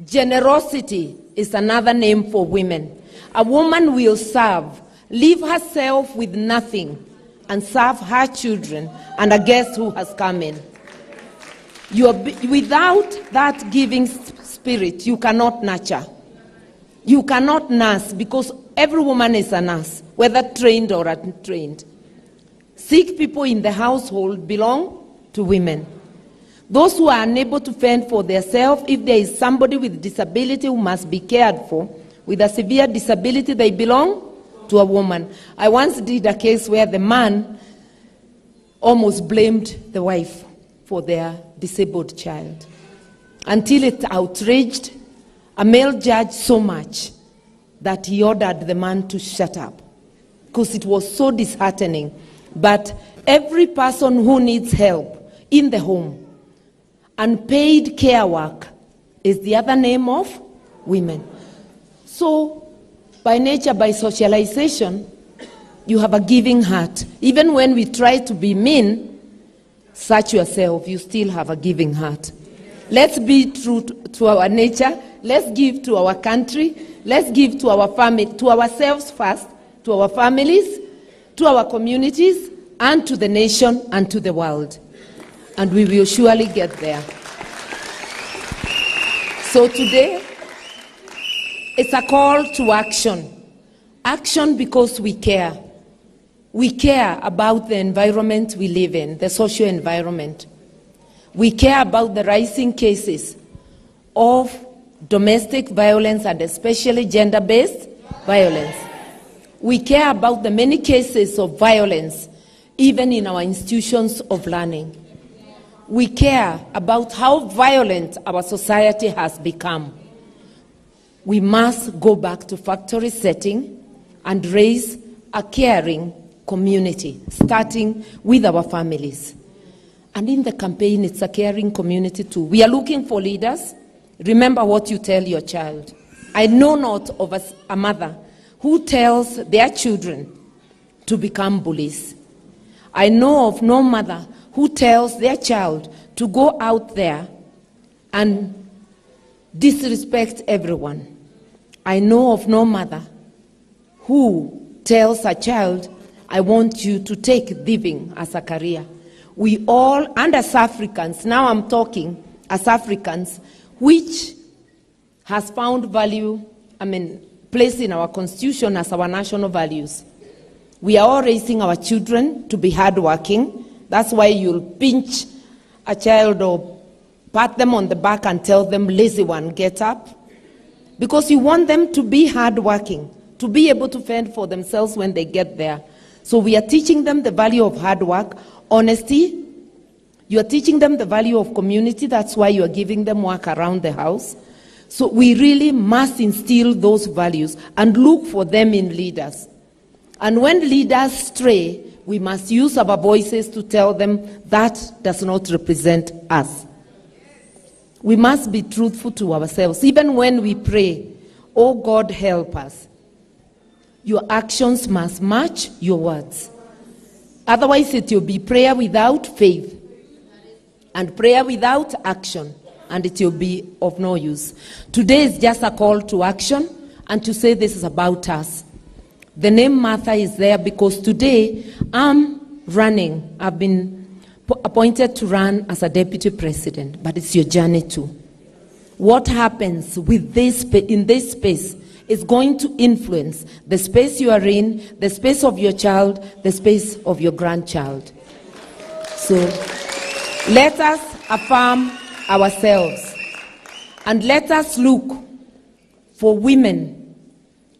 Generosity is another name for women. A woman will serve, leave herself with nothing, and serve her children and a guest who has come in. Without that giving spirit, you cannot nurture. You cannot nurse, because every woman is a nurse, whether trained or untrained. Sick people in the household belong to women. Those who are unable to fend for themselves, if there is somebody with disability who must be cared for, with a severe disability, they belong to a woman. I once did a case where the man almost blamed the wife for their disabled child, until it outraged a male judge so much that he ordered the man to shut up, because it was so disheartening. But every person who needs help in the home, unpaid care work, is the other name of women. So, by nature, by socialization, you have a giving heart. Even when we try to be mean, search yourself, you still have a giving heart. Let's be true to our nature. Let's give to our country. Let's give to our family, to ourselves first, to our families, to our communities, and to the nation and to the world. And we will surely get there. So today, it's a call to action. Action because we care. We care about the environment we live in, the social environment. We care about the rising cases of domestic violence and especially gender-based violence. We care about the many cases of violence, even in our institutions of learning. We care about how violent our society has become. We must go back to factory setting and raise a caring community, starting with our families. And in the campaign, it's a caring community too. We are looking for leaders. Remember what you tell your child. I know not of a mother who tells their children to become bullies. I know of no mother who tells their child to go out there and disrespect everyone. I know of no mother who tells a child, I want you to take thieving as a career. We all, and as Africans, now I'm talking as Africans, which has found value, placed in our constitution as our national values. We are all raising our children to be hardworking. That's why you'll pinch a child or pat them on the back and tell them, lazy one, get up. Because you want them to be hardworking, to be able to fend for themselves when they get there. So we are teaching them the value of hard work, honesty. You are teaching them the value of community. That's why you are giving them work around the house. So we really must instill those values and look for them in leaders. And when leaders stray, we must use our voices to tell them that does not represent us. We must be truthful to ourselves. Even when we pray, oh God, help us, your actions must match your words. Otherwise, it will be prayer without faith and prayer without action, and it will be of no use. Today is just a call to action and to say this is about us. The name Martha is there because today I'm running. I've been appointed to run as a deputy president, but it's your journey too. What happens with this in this space is going to influence the space you are in, the space of your child, the space of your grandchild. So let us affirm ourselves and let us look for women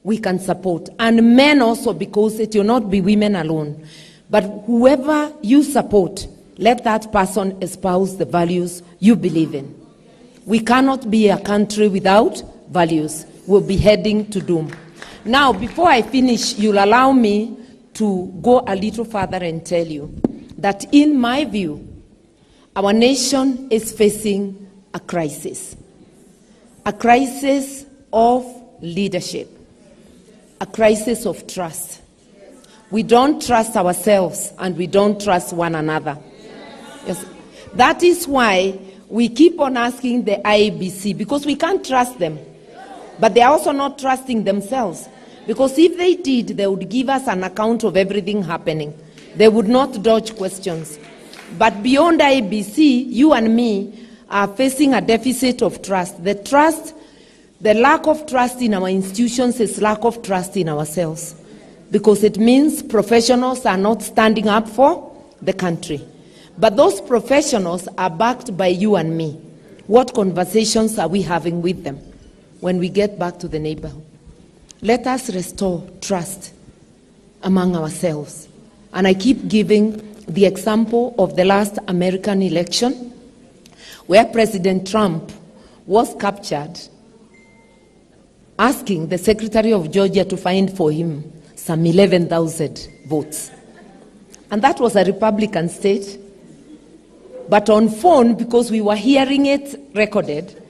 we can support, and men also, because it will not be women alone. But whoever you support, let that person espouse the values you believe in. We cannot be a country without values. We'll be heading to doom. Now, before I finish, you'll allow me to go a little further and tell you that in my view, our nation is facing a crisis of leadership, a crisis of trust. We don't trust ourselves and we don't trust one another. Yes. That is why we keep on asking the IEBC, because we can't trust them. But they are also not trusting themselves. Because if they did, they would give us an account of everything happening. They would not dodge questions. But beyond IEBC, you and me are facing a deficit of trust. The lack of trust in our institutions is lack of trust in ourselves. Because it means professionals are not standing up for the country. But those professionals are backed by you and me. What conversations are we having with them when we get back to the neighborhood? Let us restore trust among ourselves. And I keep giving the example of the last American election, where President Trump was captured asking the Secretary of Georgia to find for him some 11,000 votes. And that was a Republican state. But on phone, because we were hearing it recorded,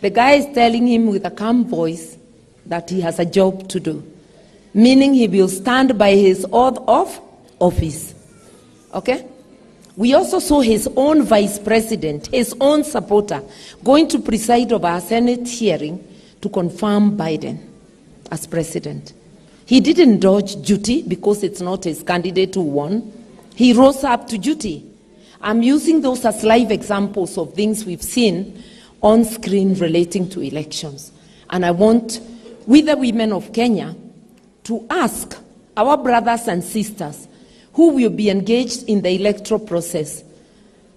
the guy is telling him with a calm voice that he has a job to do, meaning he will stand by his oath of office. Okay? We also saw his own vice president, his own supporter, going to preside over a Senate hearing to confirm Biden as president. He didn't dodge duty because it's not his candidate who won. He rose up to duty. I'm using those as live examples of things we've seen on screen relating to elections. And I want, with the women of Kenya, to ask our brothers and sisters who will be engaged in the electoral process,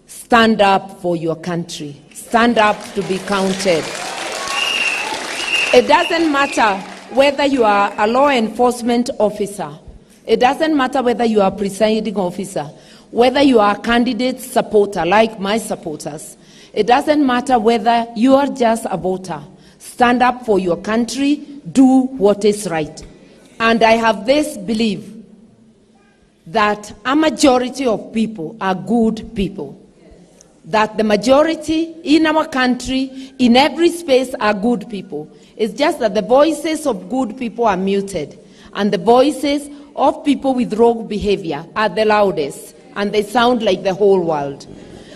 stand up for your country. Stand up to be counted. It doesn't matter whether you are a law enforcement officer. It doesn't matter whether you are a presiding officer, whether you are a candidate supporter like my supporters. It doesn't matter whether you are just a voter. Stand up for your country, do what is right. And I have this belief that a majority of people are good people. That the majority in our country, in every space, are good people. It's just that the voices of good people are muted, and the voices of people with rogue behavior are the loudest, and they sound like the whole world.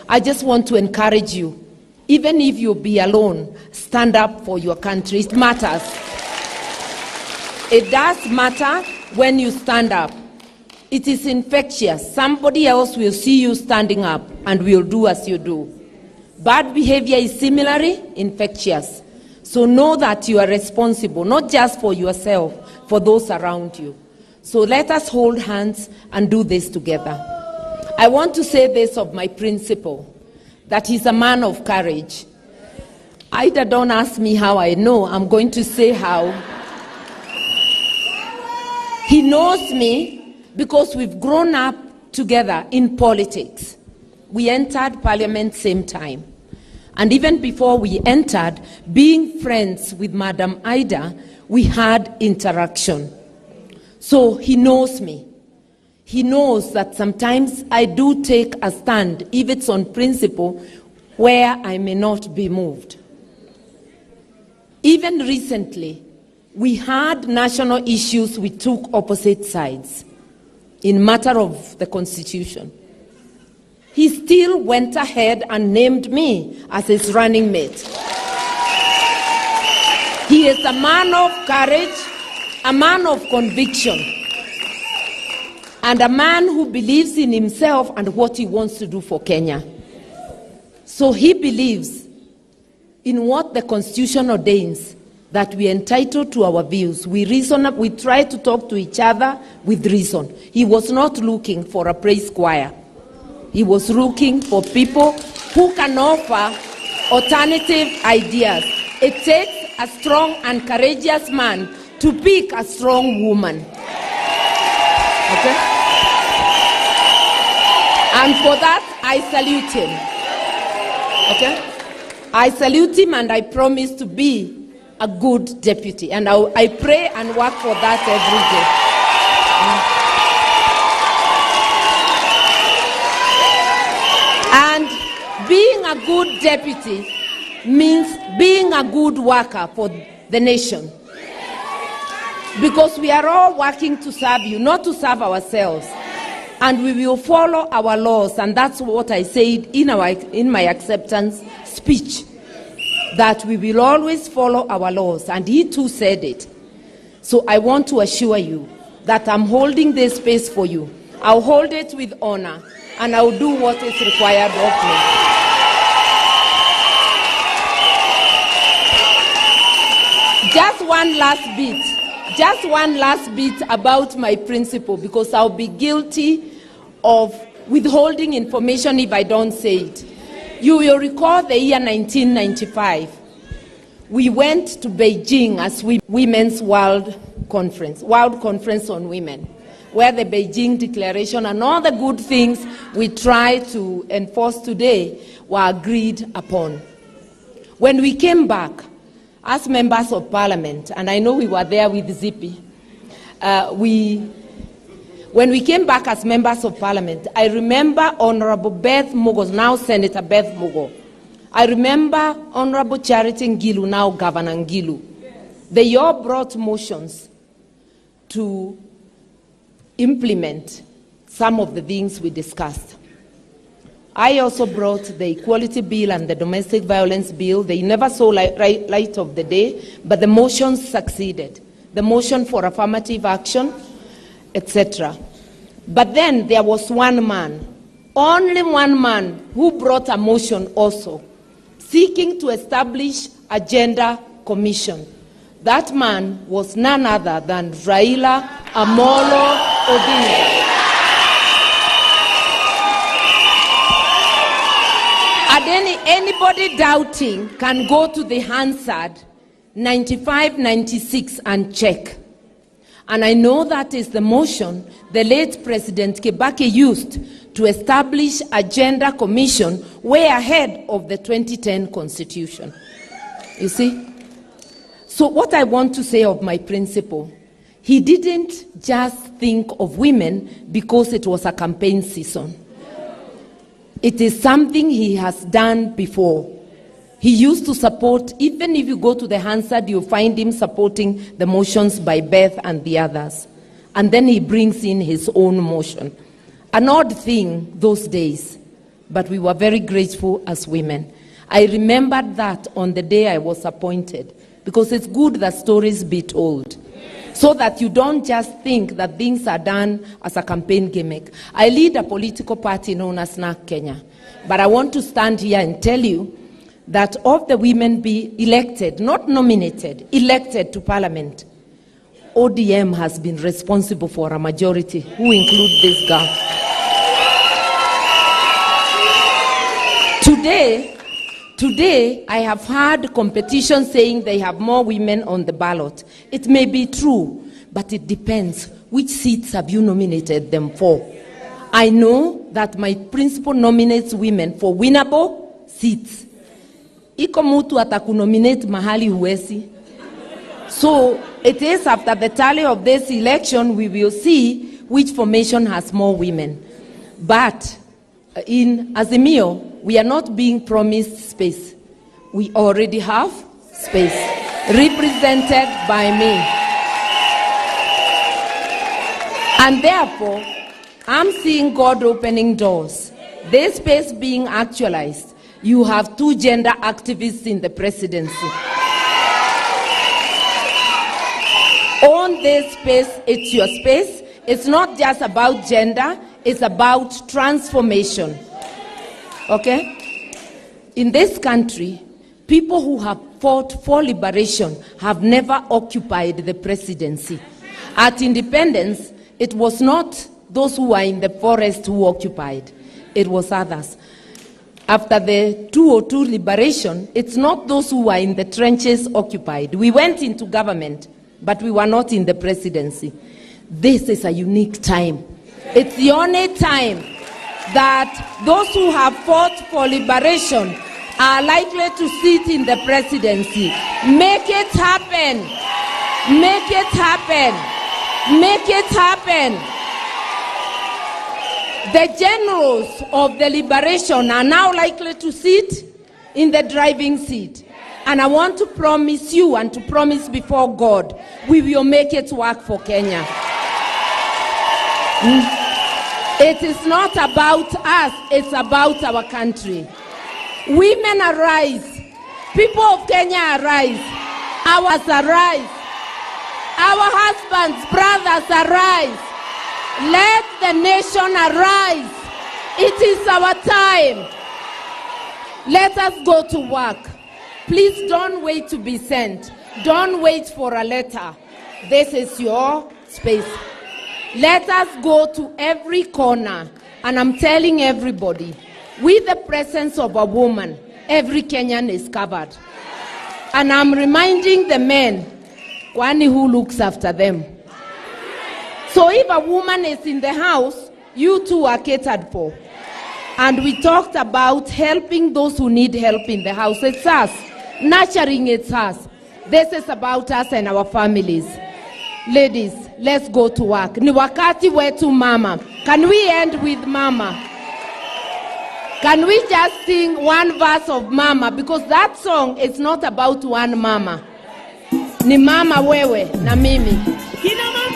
I just want to encourage you, even if you be alone, stand up for your country. It matters. It does matter when you stand up. It is infectious. Somebody else will see you standing up and will do as you do. Bad behavior is similarly infectious. So know that you are responsible, not just for yourself, for those around you. So let us hold hands and do this together. I want to say this of my principal, that he's a man of courage. Ida, don't ask me how I know. I'm going to say how. He knows me because we've grown up together in politics. We entered parliament same time. And even before we entered, being friends with Madam Ida, we had interaction. So he knows me. He knows that sometimes I do take a stand, if it's on principle, where I may not be moved. Even recently, we had national issues we took opposite sides in matter of the Constitution. He still went ahead and named me as his running mate. He is a man of courage, a man of conviction, and a man who believes in himself and what he wants to do for Kenya. So he believes in what the Constitution ordains, that we are entitled to our views. We reason, we try to talk to each other with reason. He was not looking for a praise choir. He was looking for people who can offer alternative ideas. It takes a strong and courageous man to pick a strong woman. Okay? And for that, I salute him. Okay? I salute him, and I promise to be a good deputy. And I pray and work for that every day. being a good deputy means being a good worker for the nation. Because we are all working to serve you, not to serve ourselves. And we will follow our laws, and that's what I said in my acceptance speech, that we will always follow our laws, and he too said it. So I want to assure you that I'm holding this space for you. I'll hold it with honor, and I'll do what is required of me. Just one last bit about my principle, because I'll be guilty of withholding information if I don't say it. You will recall the year 1995. We went to Beijing as Women's World Conference on Women, where the Beijing Declaration and all the good things we try to enforce today were agreed upon. When we came back as members of parliament, and I know we were there with Zippy, when we came back as members of parliament, I remember Honorable Beth Mugo, now Senator Beth Mugo. I remember Honorable Charity Ngilu, now Governor Ngilu. They all brought motions to implement some of the things we discussed. I also brought the Equality Bill and the Domestic Violence Bill. They never saw light of the day, but the motions succeeded. The motion for affirmative action, etc. But then there was one man, only one man, who brought a motion also, seeking to establish a gender commission. That man was none other than Raila Amolo Odinga. And anybody doubting can go to the Hansard 95-96 and check. And I know that is the motion the late President Kibaki used to establish a gender commission way ahead of the 2010 Constitution. You see? So what I want to say of my principal, he didn't just think of women because it was a campaign season. It is something he has done before. He used to support, even if you go to the Hansard, you'll find him supporting the motions by Beth and the others. And then he brings in his own motion. An odd thing those days, but we were very grateful as women. I remembered that on the day I was appointed, because it's good that stories be told, so that you don't just think that things are done as a campaign gimmick. I lead a political party known as NARC Kenya, but I want to stand here and tell you that of the women be elected, not nominated, elected to parliament, ODM has been responsible for a majority, who include this girl. Today, I have heard competition saying they have more women on the ballot. It may be true, but it depends. Which seats have you nominated them for? I know that my principal nominates women for winnable seats. Iko mutu atakunominate mahali huwezi. So it is after the tally of this election we will see which formation has more women. But in Azimio, we are not being promised space. We already have space, represented by me. And therefore, I'm seeing God opening doors. This space being actualized. You have 2 gender activists in the presidency. Own this space, it's your space. It's not just about gender, it's about transformation. Okay? In this country, people who have fought for liberation have never occupied the presidency. At independence, it was not those who were in the forest who occupied, it was others. After the 202 liberation, it's not those who were in the trenches occupied. We went into government, but we were not in the presidency. This is a unique time. It's the only time that those who have fought for liberation are likely to sit in the presidency. Make it happen. Make it happen. Make it happen. The generals of the liberation are now likely to sit in the driving seat. And I want to promise you and to promise before God, we will make it work for Kenya. It is not about us, it's about our country. Women arise. People of Kenya arise. Ours arise. Our husbands, brothers arise. Let the nation arise. It is our time. Let us go to work. Please don't wait to be sent. Don't wait for a letter. This is your space. Let us go to every corner. And I'm telling everybody, with the presence of a woman, every Kenyan is covered. And I'm reminding the men, Kwani who looks after them. So if a woman is in the house, you two are catered for. And we talked about helping those who need help in the house. It's us. Nurturing, it's us. This is about us and our families. Ladies, let's go to work. Ni wakati wetu mama. Can we end with mama? Can we just sing one verse of mama? Because that song is not about one mama. Ni mama wewe na mimi.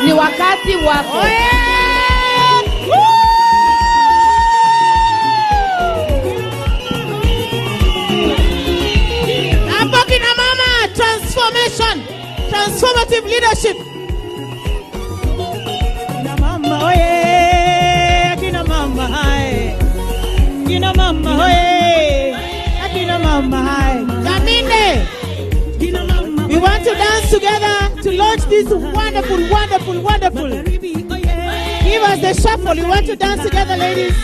Ni wakati wako. Kina mama, transformation, transformative leadership. Kina mama, oye, kina mama, hai. Kina mama, oye, kina mama, hai. Jamine, we want to dance together to launch this wonderful, wonderful, wonderful. Give us the shuffle. We want to dance together, ladies.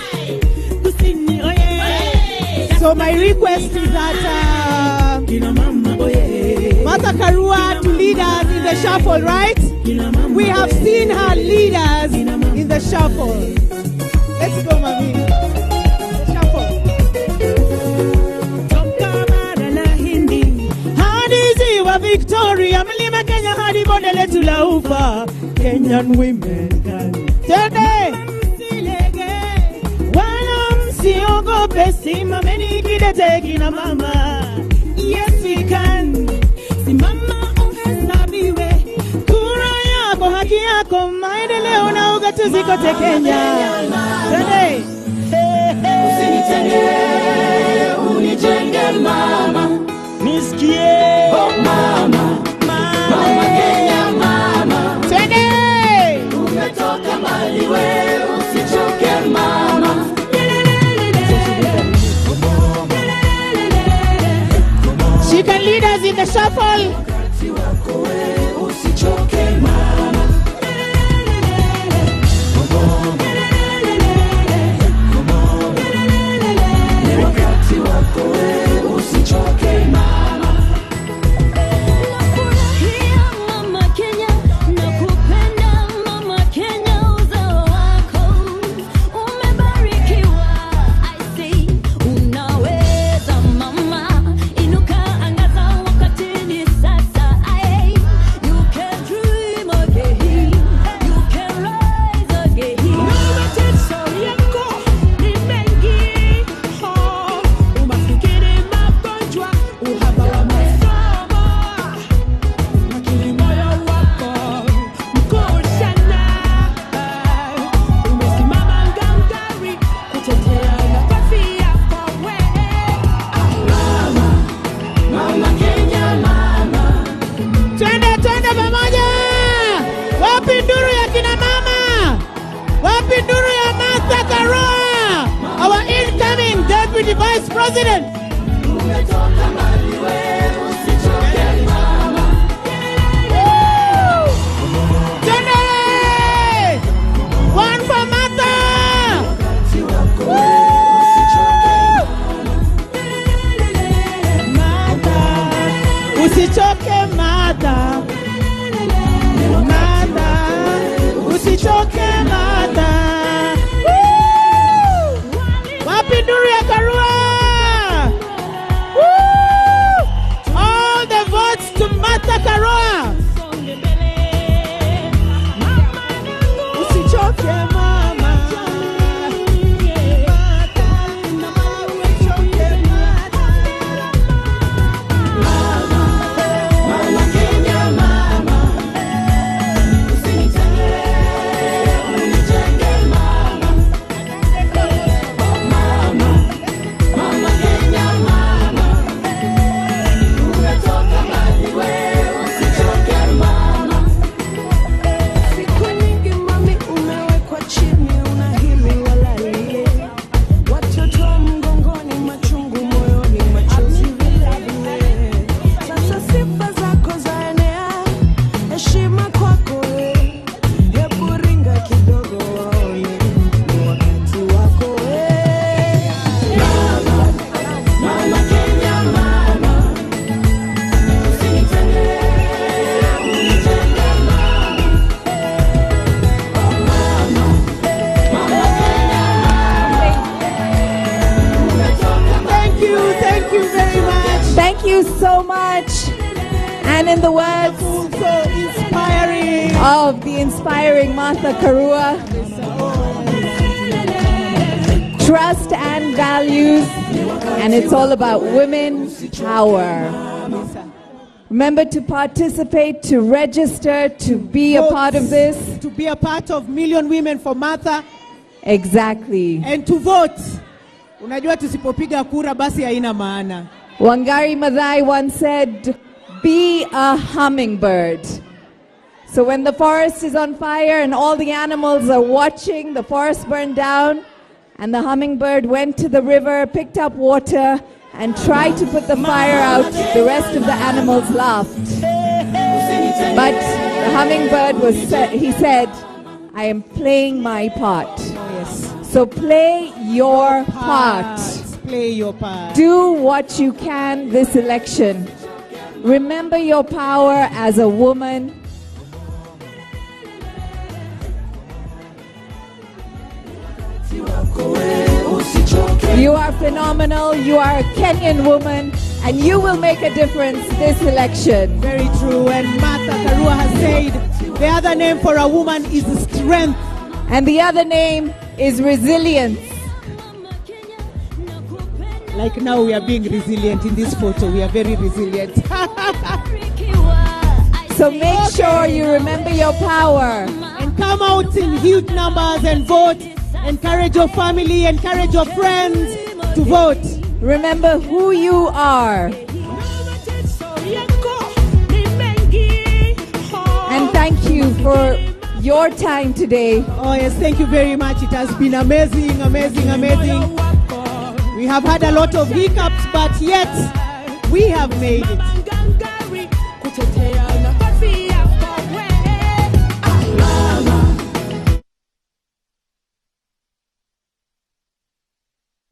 So my request is that Mother Karua to lead us in the shuffle, right? We have seen her lead us in the shuffle. Let's go, Mami. Shuffle. Hadi wa Victoria, mlima Kenya hadi bonde letu la ufa. Kenyan women can. Today. Siogope simameni kidete kina mama. Yes we can. Simama uhesabiwe. Kura yako haki yako maendeleo na ugatuzi kote Kenya. Today. Usinitenge, unijenge mama. Nisikie. Oh mama. Mama Kenya mama. Today. Umetoka mbali we usichoke mama. She can lead us in the shuffle. Deputy Vice President. Today, one for Mata. Usichoke Mata. Mata. Usichoke Mata. Wapi nduru ya Karua? Woo! you very much. Thank you so much. And in the words So inspiring. of the inspiring Martha Karua, trust and values, and it's all about women's power. Remember to participate, to register, to be a part of this. To be a part of Million Women for Martha. Exactly. And to vote. Unajua tusipopiga kura basi haina maana. Wangari Maathai once said, be a hummingbird. So when the forest is on fire and all the animals are watching, the forest burned down, and the hummingbird went to the river, picked up water, and tried to put the fire out, the rest of the animals laughed. But the hummingbird he said, I am playing my part. Yes. So play your part. Play your part. Do what you can this election. Remember your power as a woman. You are phenomenal. You are a Kenyan woman, and you will make a difference this election. Very true. And Martha Karua has said the other name for a woman is strength. And the other name is resilience. Like now we are being resilient in this photo. We are very resilient. So make sure you remember your power. And come out in huge numbers and vote. Encourage your family, encourage your friends to vote. Remember who you are. And thank you for your time today. Oh yes, thank you very much. It has been amazing, amazing, amazing. We have had a lot of hiccups, but yet we have made it.